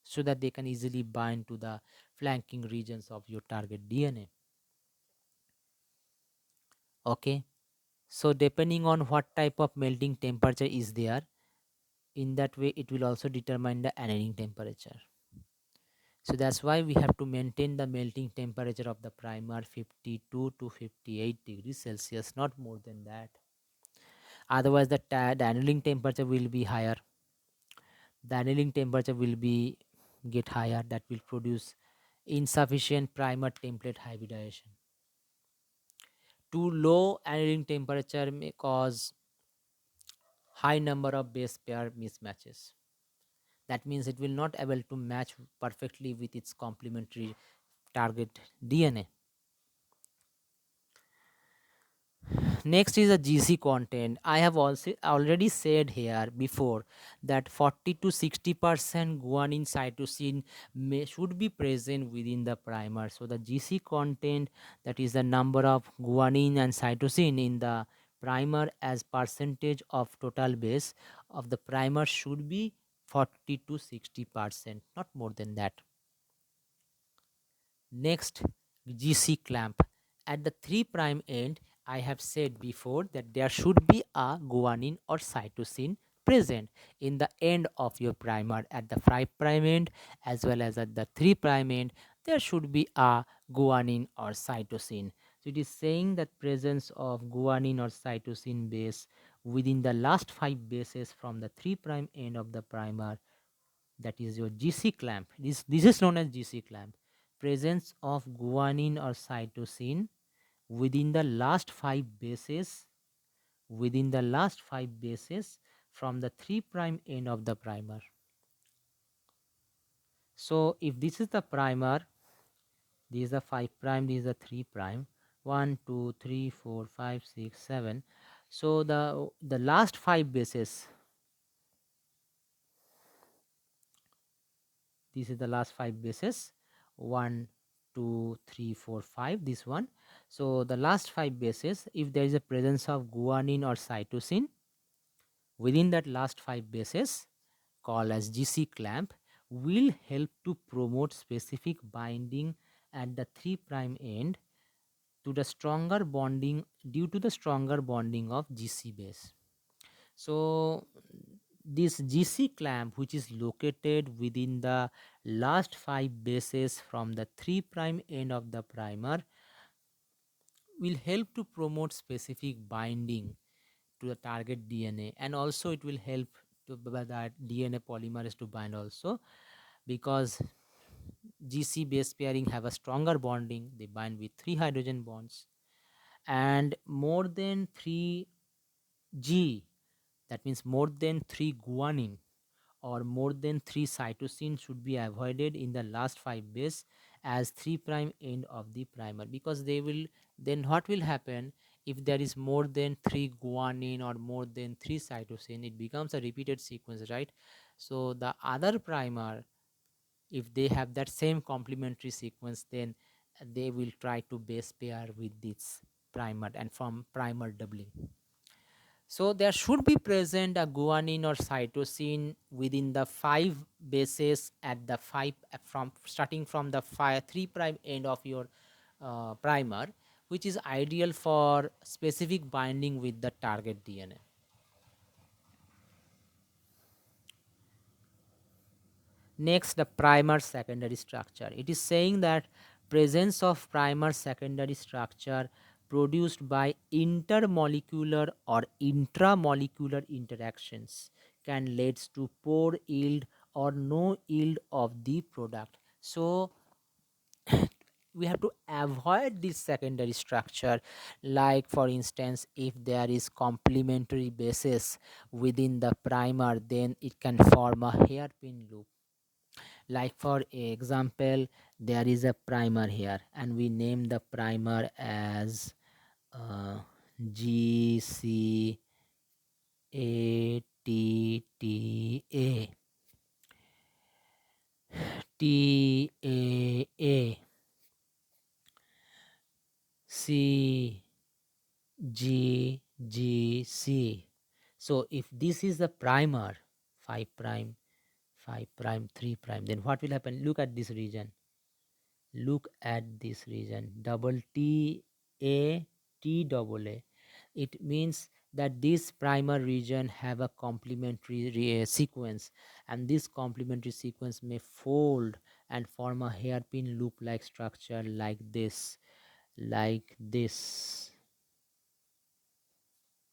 so that they can easily bind to the flanking regions of your target DNA. Okay, so depending on what type of melting temperature is there, in that way it will also determine the annealing temperature. So that's why we have to maintain the melting temperature of the primer 52 to 58 degrees Celsius, not more than that. Otherwise the annealing temperature will be higher. The annealing temperature will be get higher, that will produce insufficient primer template hybridization. Too low annealing temperature may cause high number of base pair mismatches. That means it will not able to match perfectly with its complementary target DNA. Next is the GC content. I have also already said here before that 40 to 60% guanine cytosine should be present within the primer. So the GC content, that is the number of guanine and cytosine in the primer as percentage of total base of the primer, should be 40 to 60%, not more than that. Next, GC clamp. At the 3' end, I have said before that there should be a guanine or cytosine present in the end of your primer. At the 5' end as well as at the 3' end, there should be a guanine or cytosine. So it is saying that presence of guanine or cytosine base within the last 5 bases from the 3' end of the primer, that is your GC clamp. This is known as GC clamp. Presence of guanine or cytosine within the last 5 bases, within the last 5 bases from the 3' end of the primer. So if this is the primer, this is the 5', this is the 3'. 1, 2, 3, 4, 5, 6, 7. So the last 5 bases, this is the last 5 bases, 1, 2, 3, 4, 5, this one. So the last 5 bases, if there is a presence of guanine or cytosine within that last 5 bases, called as GC clamp, will help to promote specific binding at the 3' end to the stronger bonding, due to the stronger bonding of GC base. So this GC clamp, which is located within the last 5 bases from the 3' end of the primer, will help to promote specific binding to the target DNA, and also it will help to that DNA polymerase to bind also, because GC base pairing have a stronger bonding. They bind with 3 hydrogen bonds, and more than 3G, that means more than 3 guanine or more than 3 cytosine should be avoided in the last 5 base as 3' end of the primer, because they will, then what will happen if there is more than 3 guanine or more than 3 cytosine, it becomes a repeated sequence, right? So the other primer, if they have that same complementary sequence, then they will try to base pair with this primer and from primer doubling. So there should be present a guanine or cytosine within the 5 bases at the 5, from starting from the 3' end of your primer, which is ideal for specific binding with the target DNA. Next, the primer secondary structure. It is saying that presence of primer secondary structure produced by intermolecular or intramolecular interactions can lead to poor yield or no yield of the product. So we have to avoid this secondary structure, like for instance, if there is complementary bases within the primer, then it can form a hairpin loop. Like for example, there is a primer here and we name the primer as GCATTA. TAA CGGC. So if this is the primer 5 prime 5 prime 3 prime, then what will happen? Look at this region, look at this region, double T A T double A. It means that this primer region have a complementary sequence, and this complementary sequence may fold and form a hairpin loop like structure like this, like this.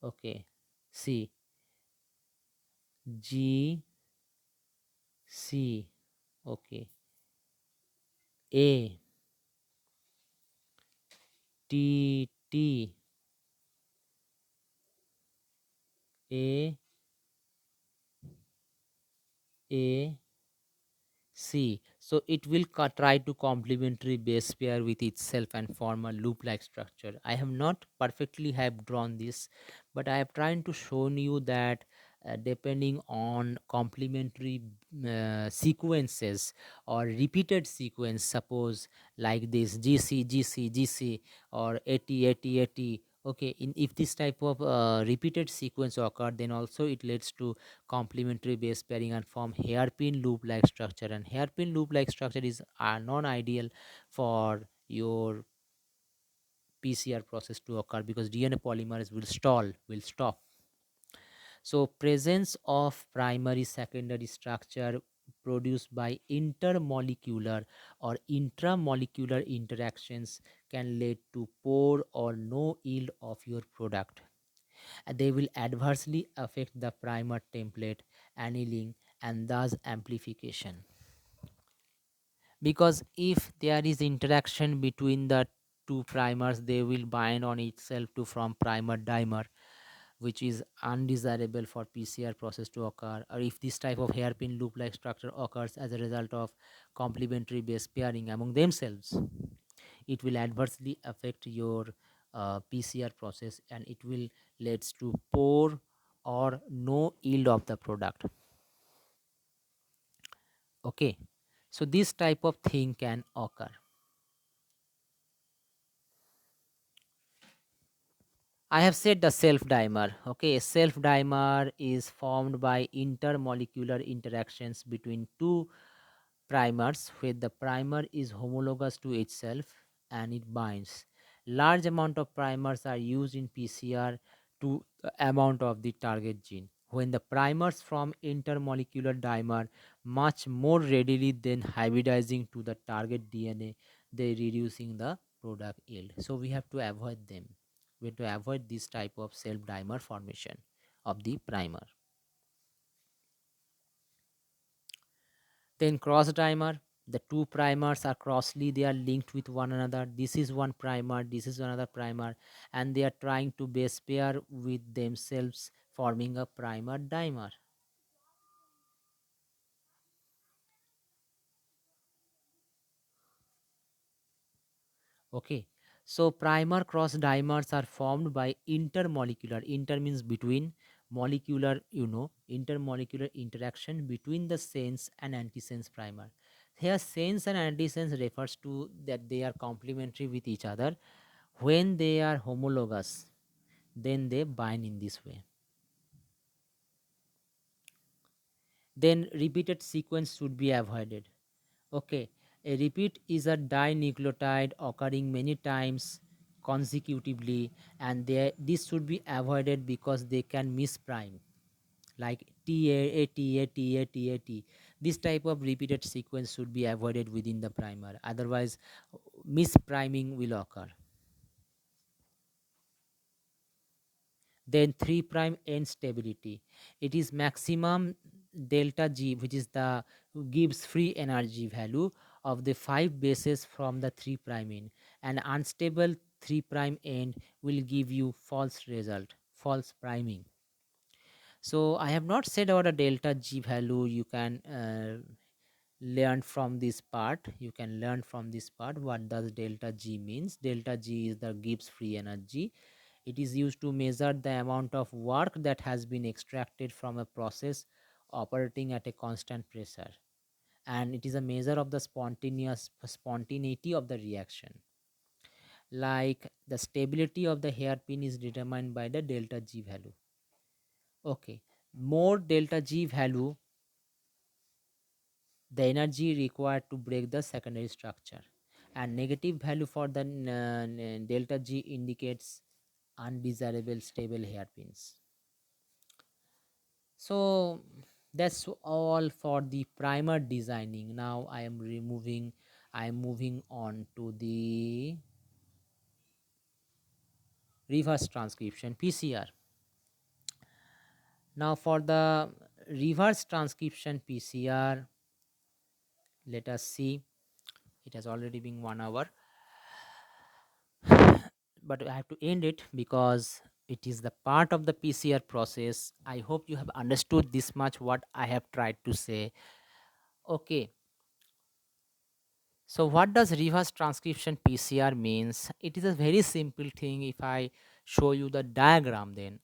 Okay, see, G C, okay, A T T A A C. So it will try to complementary base pair with itself and form a loop like structure. I have not perfectly have drawn this, but I have tried to show you that depending on complementary sequences or repeated sequence, suppose like this GC GC GC or AT, okay, if this type of repeated sequence occur, then also it leads to complementary base pairing and form hairpin loop like structure, and hairpin loop like structure is non-ideal for your PCR process to occur, because DNA polymerase will stop. So presence of primary secondary structure produced by intermolecular or intramolecular interactions can lead to poor or no yield of your product. They will adversely affect the primer template, annealing, and thus amplification. Because if there is interaction between the two primers, they will bind on itself to from primer dimer, which is undesirable for PCR process to occur. Or if this type of hairpin loop like structure occurs as a result of complementary base pairing among themselves, it will adversely affect your PCR process, and it will leads to poor or no yield of the product. Okay, so this type of thing can occur. I have said the self dimer. Okay, self dimer is formed by intermolecular interactions between two primers where the primer is homologous to itself and it binds. Large amount of primers are used in PCR to amount of the target gene. when the primers from intermolecular dimer much more readily than hybridizing to the target DNA, they reducing the product yield. So we have to avoid them. We have to avoid this type of self dimer formation of the primer. Then cross dimer, the two primers are crossly, they are linked with one another. This is one primer, this is another primer, and they are trying to base pair with themselves, forming a primer dimer. Okay, so primer cross dimers are formed by intermolecular. Inter means between, molecular, intermolecular interaction between the sense and antisense primer. Here, sense and antisense refers to that they are complementary with each other. When they are homologous, then they bind in this way. Then repeated sequence should be avoided. Okay, a repeat is a dinucleotide occurring many times consecutively, and this should be avoided because they can misprime, like TA. This type of repeated sequence should be avoided within the primer. Otherwise, mispriming will occur. Then 3 prime end stability, it is maximum delta G, which is the gives free energy value of the 5 bases from the 3 prime end. An unstable 3 prime end will give you false result, false priming. So I have not said about a delta G value. You can learn from this part. You can learn from this part what does delta G means. Delta G is the gives free energy. It is used to measure the amount of work that has been extracted from a process operating at a constant pressure, and it is a measure of the spontaneity of the reaction. Like the stability of the hairpin is determined by the delta G value. Okay, more delta G value, the energy required to break the secondary structure, and negative value for the delta G indicates undesirable stable hairpins. So that's all for the primer designing. Now I am moving on to the reverse transcription, PCR. Now for the reverse transcription PCR, let us see. It has already been 1 hour, but I have to end it because it is the part of the PCR process. I hope you have understood this much what I have tried to say. Okay, so what does reverse transcription PCR means? It is a very simple thing. If I show you the diagram, then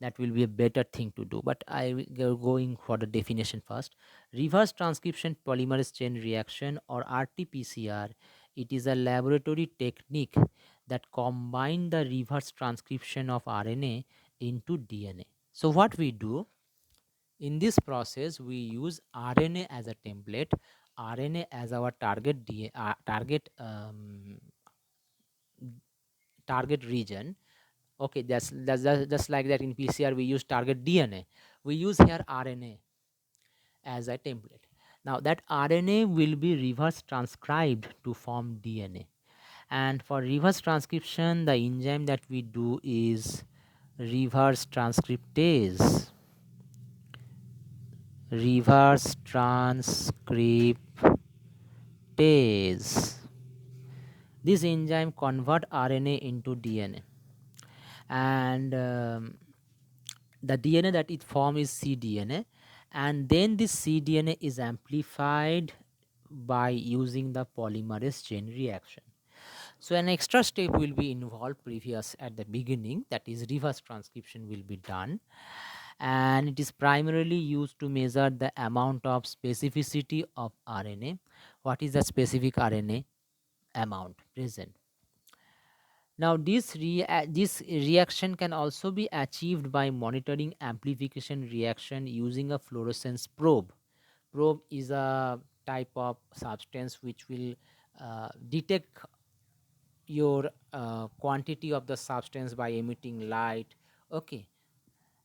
that will be a better thing to do. But I will going for the definition first. Reverse transcription polymerase chain reaction, or RT-PCR. It is a laboratory technique that combine the reverse transcription of RNA into DNA. So what we do in this process, we use RNA as a template, RNA as our target region. Okay, that's just like that in PCR we use target DNA. We use here RNA as a template. Now that RNA will be reverse transcribed to form DNA. And for reverse transcription, the enzyme that we do is reverse transcriptase. Reverse transcriptase. This enzyme convert RNA into DNA, and the DNA that it forms is cDNA, and then this cDNA is amplified by using the polymerase chain reaction. So an extra step will be involved previous at the beginning, that is reverse transcription will be done, and it is primarily used to measure the amount of specificity of RNA. What is the specific RNA amount present? Now, this reaction can also be achieved by monitoring amplification reaction using a fluorescence probe. Probe is a type of substance which will detect your quantity of the substance by emitting light. Okay,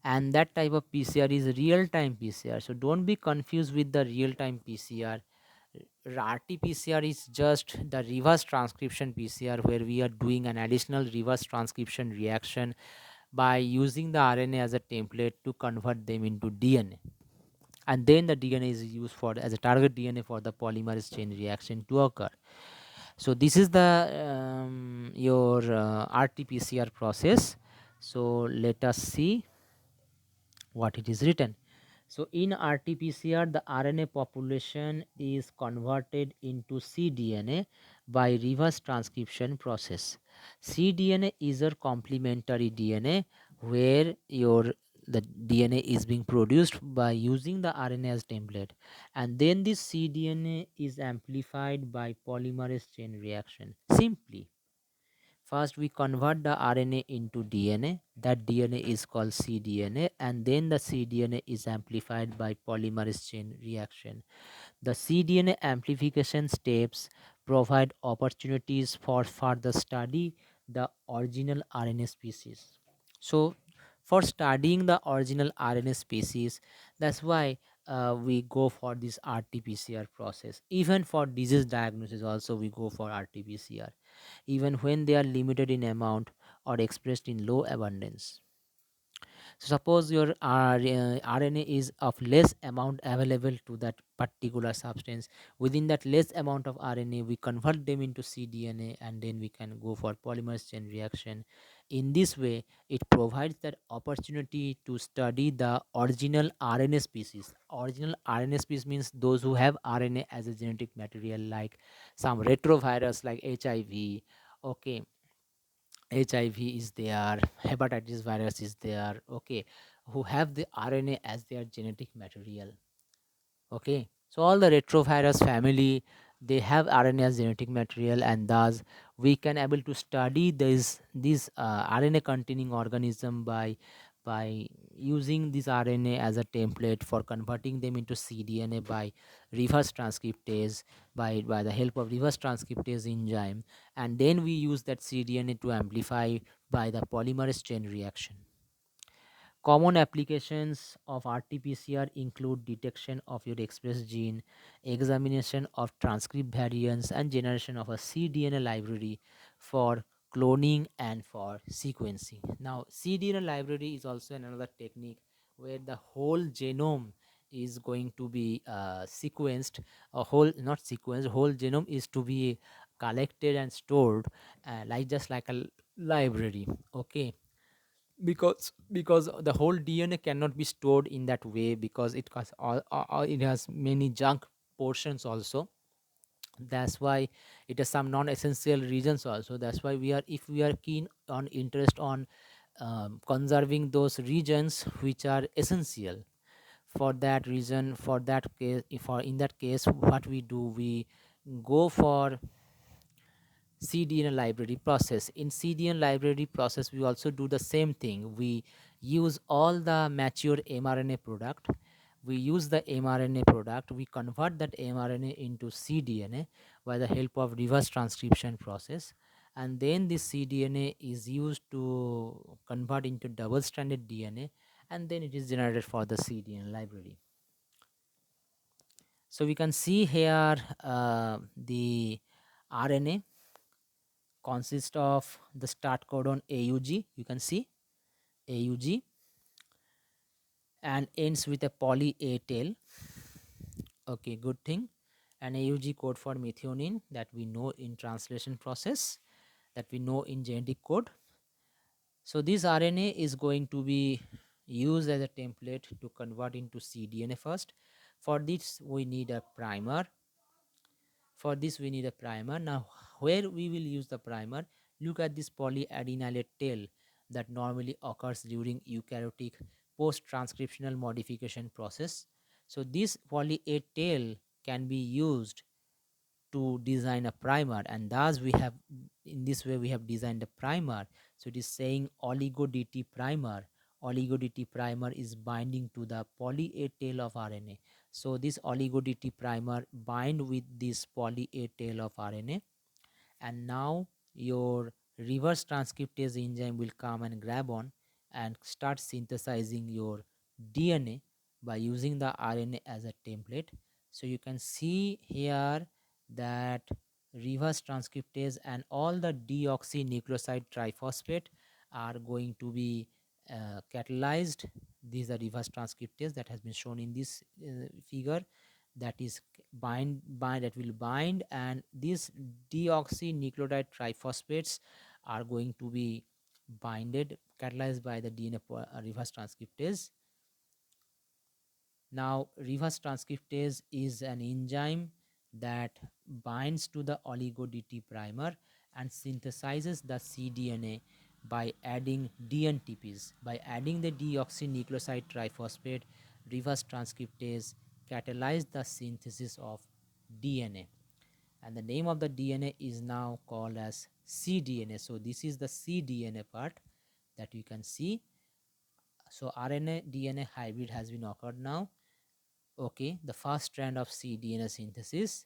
and that type of PCR is real time PCR. So don't be confused with the real time PCR. RT-PCR is just the reverse transcription PCR, where we are doing an additional reverse transcription reaction by using the RNA as a template to convert them into DNA, and then the DNA is used for as a target DNA for the polymerase chain reaction to occur. So this is the your RT-PCR process. So let us see what it is written. So in RT-PCR, the RNA population is converted into cDNA by reverse transcription process. cDNA is a complementary DNA, where your the DNA is being produced by using the RNA as template, and then this cDNA is amplified by polymerase chain reaction. Simply, first, we convert the RNA into DNA. That DNA is called cDNA, and then the cDNA is amplified by polymerase chain reaction. The cDNA amplification steps provide opportunities for further study the original RNA species. So, for studying the original RNA species, that's why we go for this RT-PCR process. Even for disease diagnosis, also we go for RT-PCR, even when they are limited in amount or expressed in low abundance. So suppose your RNA is of less amount available to that particular substance. Within that less amount of RNA, we convert them into cDNA, and then we can go for polymerase chain reaction. In this way, it provides that opportunity to study the original RNA species. Original RNA species means those who have RNA as a genetic material, like some retrovirus like HIV. Okay, HIV is there, hepatitis virus is there, okay, who have the RNA as their genetic material. Okay, so all the retrovirus family, they have RNA as genetic material, and thus we can able to study this RNA containing organism by using this RNA as a template for converting them into cDNA by reverse transcriptase, by the help of reverse transcriptase enzyme, and then we use that cDNA to amplify by the polymerase chain reaction. Common applications of RT-PCR include detection of your express gene, examination of transcript variants, and generation of a cDNA library for cloning and for sequencing. Now, cDNA library is also another technique where the whole genome is going to be sequenced, a whole not sequenced, whole genome is to be collected and stored, like just like a library. Okay, because the whole DNA cannot be stored in that way, because it has it has many junk portions also. That's why it has some non-essential regions also. That's why we are, if we are keen on interest on conserving those regions which are essential, for that reason, for that case, if or in that case, what we do, we go for cDNA library process. In cDNA library process, we also do the same thing. We use all the mature mRNA product. We use the mRNA product. We convert that mRNA into cDNA by the help of reverse transcription process. And then this cDNA is used to convert into double-stranded DNA, and then it is generated for the cDNA library. So we can see here the RNA consists of the start codon AUG, you can see AUG, and ends with a poly A tail. Okay, good thing. And AUG code for methionine, that we know in translation process, that we know in genetic code. So this RNA is going to be used as a template to convert into cDNA first. For this we need a primer. Now, where we will use the primer, look at this polyadenylate tail that normally occurs during eukaryotic post-transcriptional modification process. So this poly A tail can be used to design a primer, and thus we have, in this way we have designed a primer. So it is saying oligo DT primer. Oligo DT primer is binding to the poly A tail of RNA. So this oligo DT primer bind with this poly A tail of RNA, and now your reverse transcriptase enzyme will come and grab on, and start synthesizing your DNA by using the RNA as a template. So you can see here that reverse transcriptase and all the deoxynucleoside triphosphate are going to be catalyzed. These are reverse transcriptase that has been shown in this figure, that is bind that will bind, and these deoxynucleotide triphosphates are going to be binded, catalyzed by the reverse transcriptase. Now, reverse transcriptase is an enzyme that binds to the oligo DT primer and synthesizes the cDNA by adding DNTPs. By adding the deoxynucleoside triphosphate, reverse transcriptase catalyze the synthesis of DNA. And the name of the DNA is now called as cDNA. So this is the cDNA part that you can see. So RNA DNA hybrid has been occurred now. Okay, the first strand of cDNA synthesis.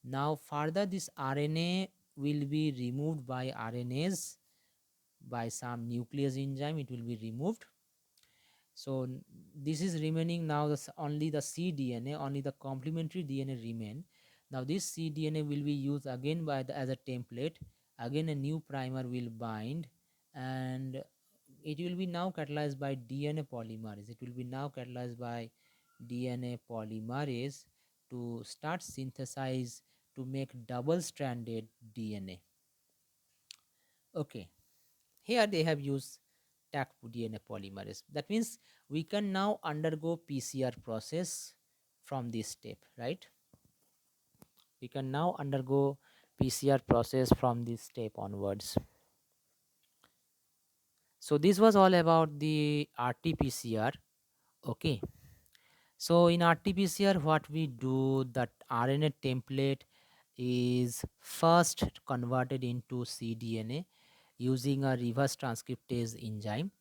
Now further this RNA will be removed by RNase, by some nuclease enzyme it will be removed. So this is remaining now only the cDNA, only the complementary DNA remain. Now this cDNA will be used again by as a template. Again a new primer will bind, and it will be now catalyzed by DNA polymerase. It will be now catalyzed by DNA polymerase to start synthesize to make double stranded DNA. Okay, here they have used TAC DNA polymerase. That means we can now undergo PCR process from this step, right? We can now undergo PCR process from this step onwards. So this was all about the RT-PCR. Okay. So in RT-PCR, what we do, that RNA template is first converted into cDNA using a reverse transcriptase enzyme.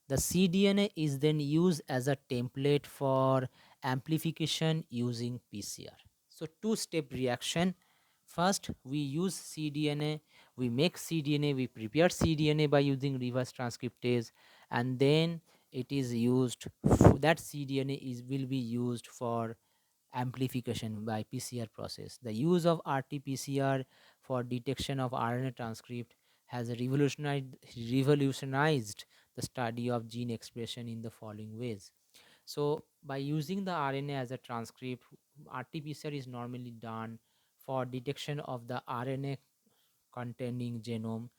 The cDNA is then used as a template for amplification using PCR. So two-step reaction. First, we use cDNA, we make cDNA, we prepare cDNA by using reverse transcriptase, and then it is used, that cDNA will be used for amplification by PCR process. The use of RT-PCR for detection of RNA transcript has revolutionized the study of gene expression in the following ways. So by using the RNA as a transcript, RT-PCR is normally done for detection of the RNA containing genome.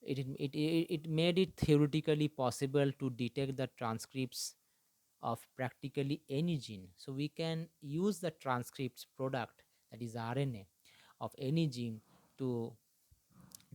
It made it theoretically possible to detect the transcripts of practically any gene. So we can use the transcripts product, that is RNA, of any gene to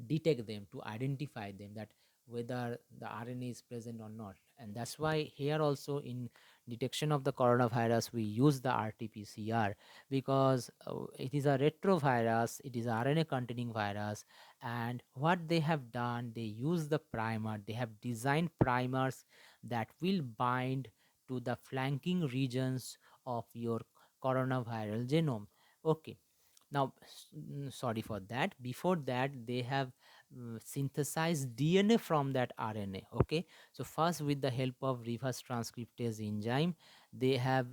detect them, to identify them, that whether the RNA is present or not. And that's why here also in detection of the coronavirus we use the RT-PCR, because it is a retrovirus, it is RNA containing virus. And what they have done, they use the primer, they have designed primers that will bind to the flanking regions of your coronaviral genome. Okay, now sorry for that, before that they have synthesized DNA from that RNA. Okay, so first with the help of reverse transcriptase enzyme, they have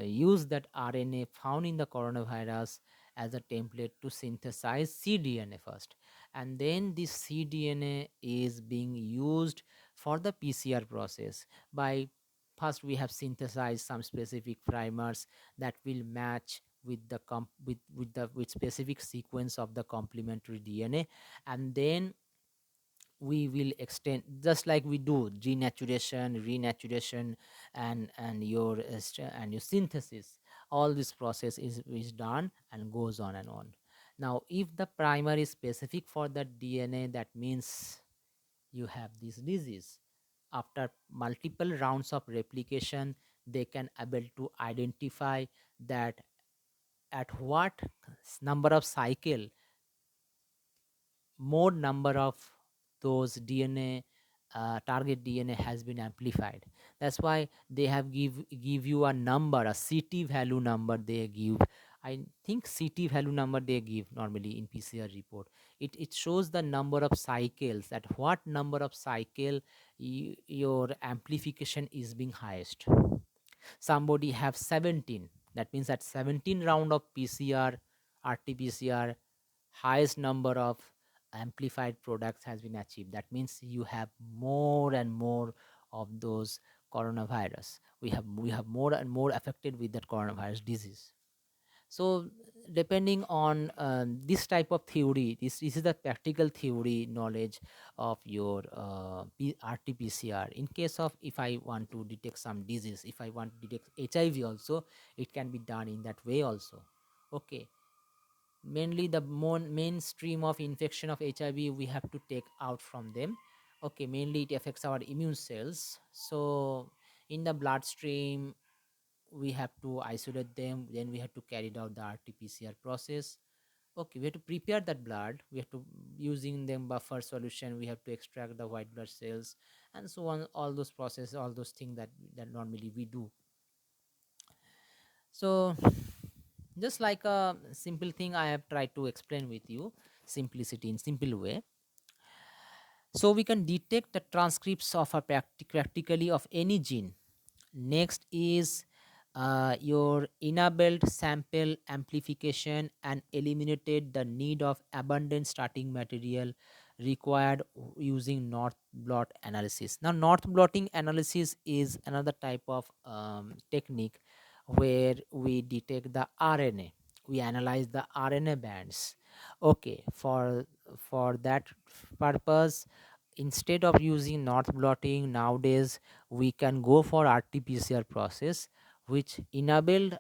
used that RNA found in the coronavirus as a template to synthesize cDNA first, and then this cDNA is being used for the PCR process. By first we have synthesized some specific primers that will match with the with specific sequence of the complementary DNA, and then we will extend, just like we do denaturation, renaturation, and your synthesis. All this process is done and goes on and on. Now if the primer is specific for that DNA, that means you have this disease. After multiple rounds of replication, they can able to identify that at what number of cycle more number of those DNA, target DNA has been amplified. That's why they have give you a number, a CT value number they give. I think CT value number they give normally in PCR report. it shows the number of cycles, at what number of cycle your amplification is being highest. Somebody have 17, that means at 17 round of PCR, RT-PCR, highest number of amplified products has been achieved. That means you have more and more of those coronavirus. We have more and more affected with that coronavirus disease. So depending on this type of theory, this is the practical theory knowledge of your RT-PCR. In case of, if I want to detect some disease, if I want to detect HIV also, it can be done in that way also. Okay, mainly the mainstream of infection of HIV we have to take out from them. Okay, mainly it affects our immune cells. So in the bloodstream we have to isolate them, then we have to carry out the RT-PCR process. Okay, we have to prepare that blood, we have to using them buffer solution, we have to extract the white blood cells, and so on, all those processes, all those things that normally we do. So just like a simple thing I have tried to explain with you, simplicity in simple way. So we can detect the transcripts of a practically of any gene. Next is your enabled sample amplification and eliminated the need of abundant starting material required using north blot analysis. Now, north blotting analysis is another type of technique where we detect the RNA. We analyze the RNA bands. Okay, for that purpose, instead of using north blotting nowadays, we can go for RT-PCR process, which enabled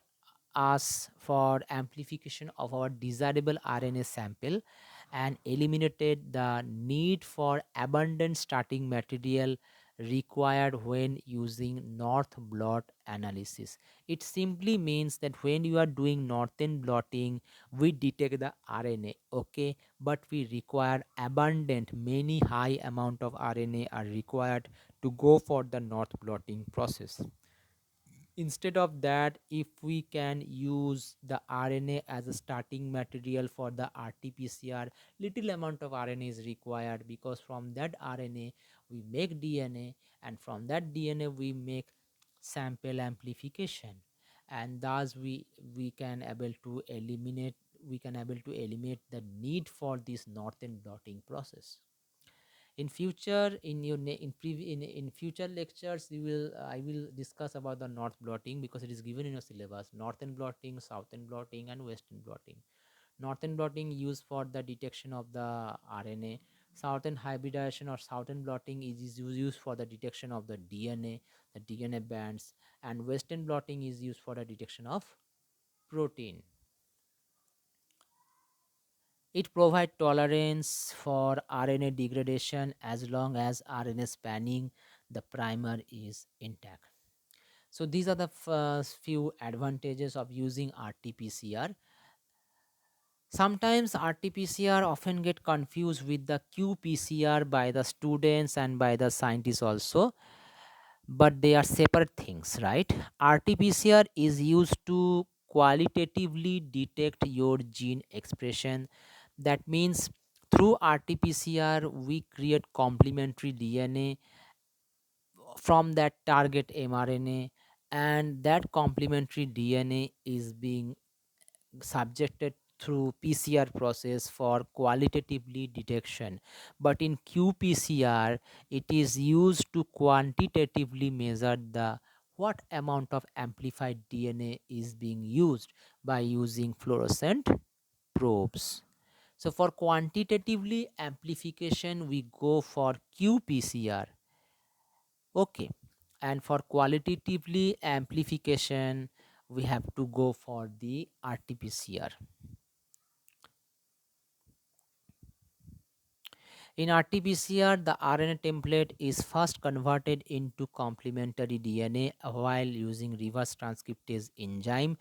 us for amplification of our desirable RNA sample and eliminated the need for abundant starting material required when using north blot analysis. It simply means that when you are doing northern blotting, we detect the RNA, okay, but we require abundant, many high amount of RNA are required to go for the north blotting process. Instead of that, if we can use the RNA as a starting material for the RT-PCR, little amount of RNA is required, because from that RNA we make DNA, and from that DNA we make sample amplification, and thus we can able to eliminate, the need for this northern blotting process. In future, in your in future lectures, you will I will discuss about the north blotting, because it is given in your syllabus: northern blotting, southern blotting, and western blotting. Northern blotting used for the detection of the RNA. Southern hybridization or southern blotting is used for the detection of the DNA, the DNA bands, and western blotting is used for the detection of protein. It provides tolerance for RNA degradation as long as RNA spanning the primer is intact. So these are the first few advantages of using RT-PCR. Sometimes RT-PCR often get confused with the qPCR by the students and by the scientists also, but they are separate things, right? RT-PCR is used to qualitatively detect your gene expression. That means through RT-PCR we create complementary DNA from that target mRNA, and that complementary DNA is being subjected through PCR process for qualitatively detection. But in qPCR, it is used to quantitatively measure the what amount of amplified DNA is being used by using fluorescent probes. So for quantitatively amplification, we go for qPCR. Okay. And for qualitatively amplification, we have to go for the RT-PCR. In RT-PCR, the RNA template is first converted into complementary DNA while using reverse transcriptase enzyme,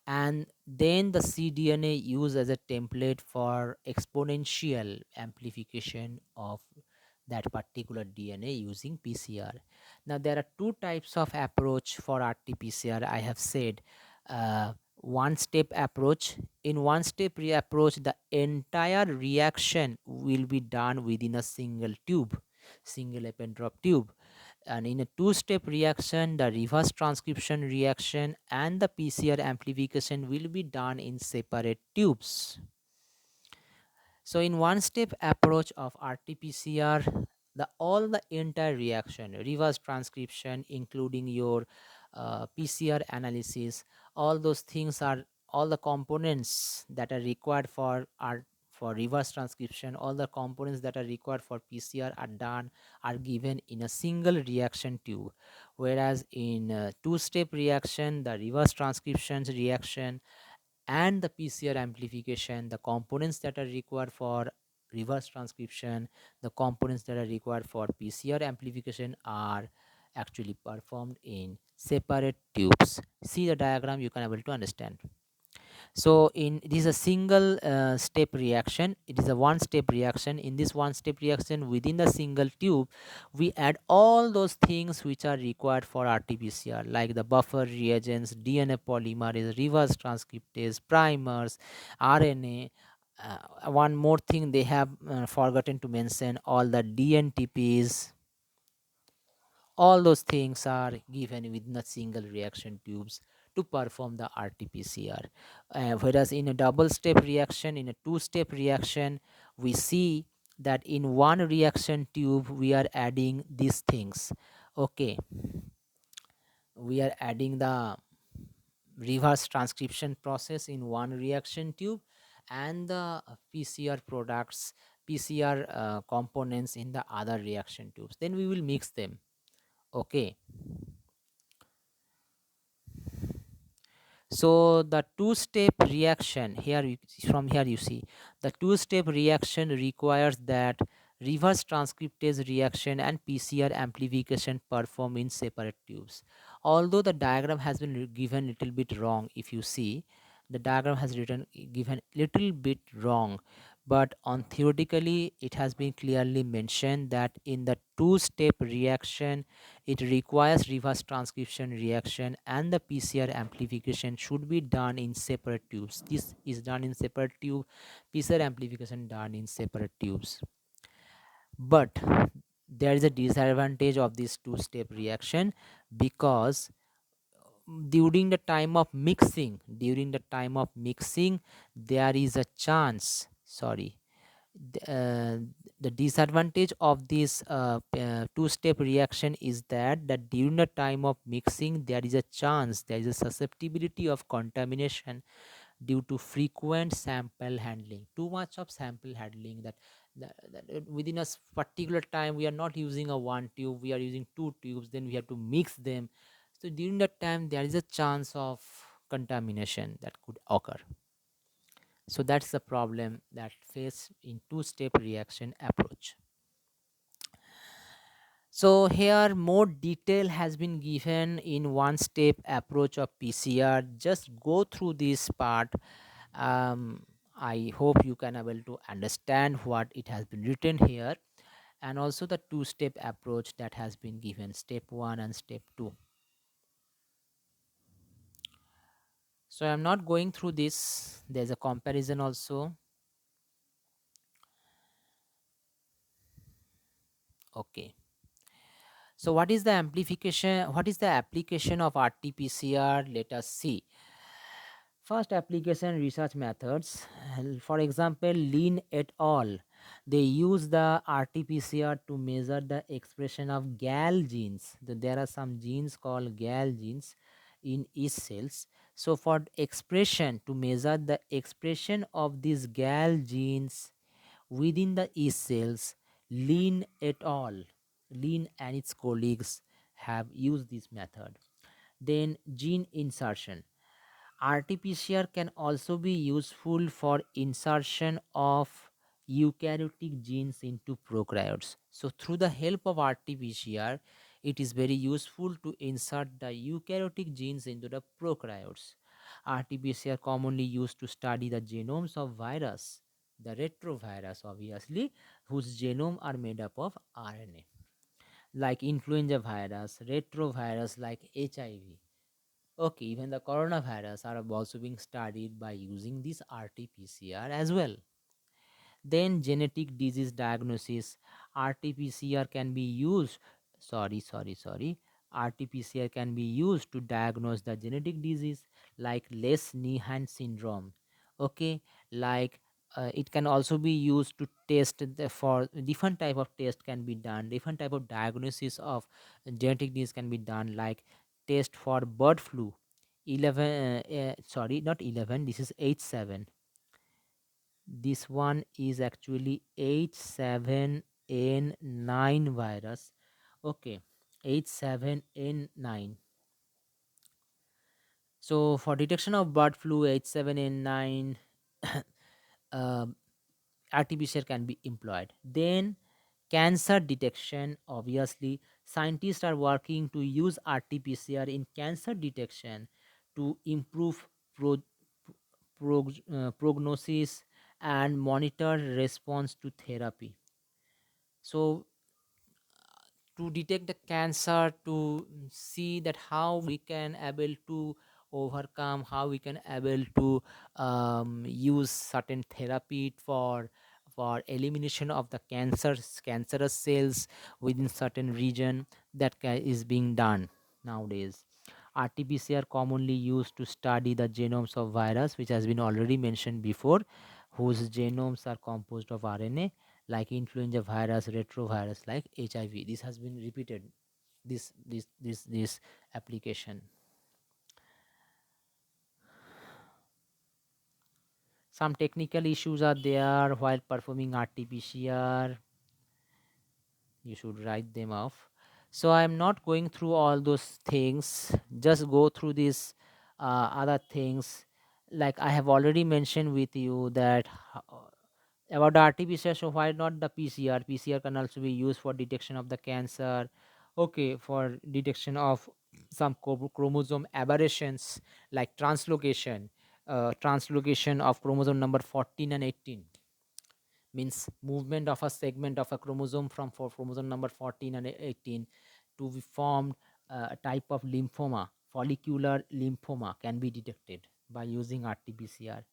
and then the cDNA used as a template for exponential amplification of that particular DNA using PCR. Now there are two types of approach for RT-PCR. I have said one step approach. In one step approach, the entire reaction will be done within a single tube, single pen drop tube. And in a two-step reaction, the reverse transcription reaction and the PCR amplification will be done in separate tubes. So in one step approach of RT-PCR, the all the entire reaction, reverse transcription, including your PCR analysis, all those things are all the components that are required for reverse transcription, all the components that are required for PCR are done, are given in a single reaction tube. Whereas in two-step reaction, the reverse transcriptions reaction and the PCR amplification, the components that are required for reverse transcription, the components that are required for PCR amplification are actually performed in separate tubes. See the diagram, you can able to understand. So in it is a single step reaction, it is a one step reaction. In this one step reaction, within the single tube we add all those things which are required for RT-PCR, like the buffer reagents, DNA polymerase, reverse transcriptase, primers, RNA. One more thing they have forgotten to mention, all the DNTPs, all those things are given within a single reaction tubes to perform the RT-PCR. Whereas in a double step reaction, in a two-step reaction, we see that in one reaction tube we are adding these things. Okay, we are adding the reverse transcription process in one reaction tube and the PCR products, PCR components in the other reaction tubes. Then we will mix them. Okay. So the two-step reaction here, from here you see the two-step reaction requires that reverse transcriptase reaction and PCR amplification perform in separate tubes. Although the diagram has been given little bit wrong, if you see the diagram has written given little bit wrong, but on theoretically it has been clearly mentioned that in the two-step reaction it requires reverse transcription reaction and the PCR amplification should be done in separate tubes. This is done in separate tube, PCR amplification done in separate tubes. But there is a disadvantage of this two-step reaction, because during the time of mixing there is a chance, sorry, uh, the disadvantage of this two-step reaction is that during the time of mixing there is a chance, there is a susceptibility of contamination due to frequent sample handling, too much of sample handling, that within a particular time we are not using a one tube, we are using two tubes, then we have to mix them. So during that time there is a chance of contamination that could occur. So that's the problem that face in two-step reaction approach. So here more detail has been given in one-step approach of PCR. Just go through this part. I hope you can able to understand what it has been written here, and also the two-step approach that has been given, step 1 and step 2. So I'm not going through this. There's a comparison also. Okay. So what is the amplification? What is the application of RT-PCR? Let us see. First, application research methods. For example, Lin et al. They use the RT-PCR to measure the expression of GAL genes. There are some genes called GAL genes in yeast cells. So for expression, to measure the expression of these GAL genes within the yeast cells, Lin et al., Lin and its colleagues have used this method. Then gene insertion. RT-PCR can also be useful for insertion of eukaryotic genes into prokaryotes. So through the help of RT-PCR, it is very useful to insert the eukaryotic genes into the prokaryotes. RT-PCR commonly used to study the genomes of virus, the retrovirus obviously, whose genome are made up of RNA, like influenza virus, retrovirus like HIV. Okay, even the coronavirus are also being studied by using this RT-PCR as well. Then genetic disease diagnosis, RT-PCR can be used. Sorry. RT-PCR can be used to diagnose the genetic disease like Les-Niehan syndrome. Okay, like it can also be used to test for different type of test can be done. Different type of diagnosis of genetic disease can be done, like test for bird flu. 11, sorry, not 11. This is H7. This one is actually H7N9 virus. Okay, H7N9. So for detection of bird flu H7N9, um, RT-PCR can be employed. Then cancer detection, obviously scientists are working to use RT-PCR in cancer detection to improve pro- prognosis and monitor response to therapy. So to detect the cancer, to see that how we can able to overcome, how we can able to use certain therapy for elimination of the cancerous cells within certain region, that is being done nowadays. RT-PCR commonly used to study the genomes of virus, which has been already mentioned before, whose genomes are composed of RNA, like influenza virus, retrovirus, like HIV. This has been repeated. This application. Some technical issues are there while performing RT-PCR. You should write them off. So I'm not going through all those things. Just go through these other things. Like I have already mentioned with you that about the RT-PCR. So why not the PCR? PCR can also be used for detection of the cancer. Okay, for detection of some chromosome aberrations like translocation, translocation of chromosome number 14 and 18, means movement of a segment of a chromosome from for chromosome number 14 and 18 to be formed. A type of lymphoma, follicular lymphoma, can be detected by using RT-PCR.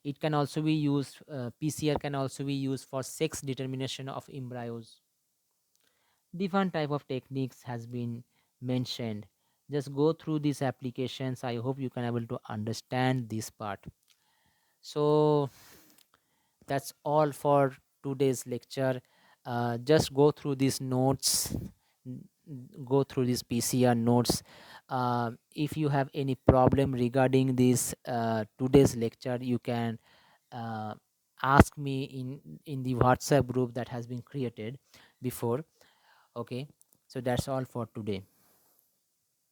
It can also be used, PCR can also be used for sex determination of embryos. Different type of techniques has been mentioned. Just go through these applications. I hope you can able to understand this part. So that's all for today's lecture. Just go through these notes, go through these PCR notes. If you have any problem regarding this today's lecture, you can uh, ask me in the WhatsApp group that has been created before. Okay, so that's all for today.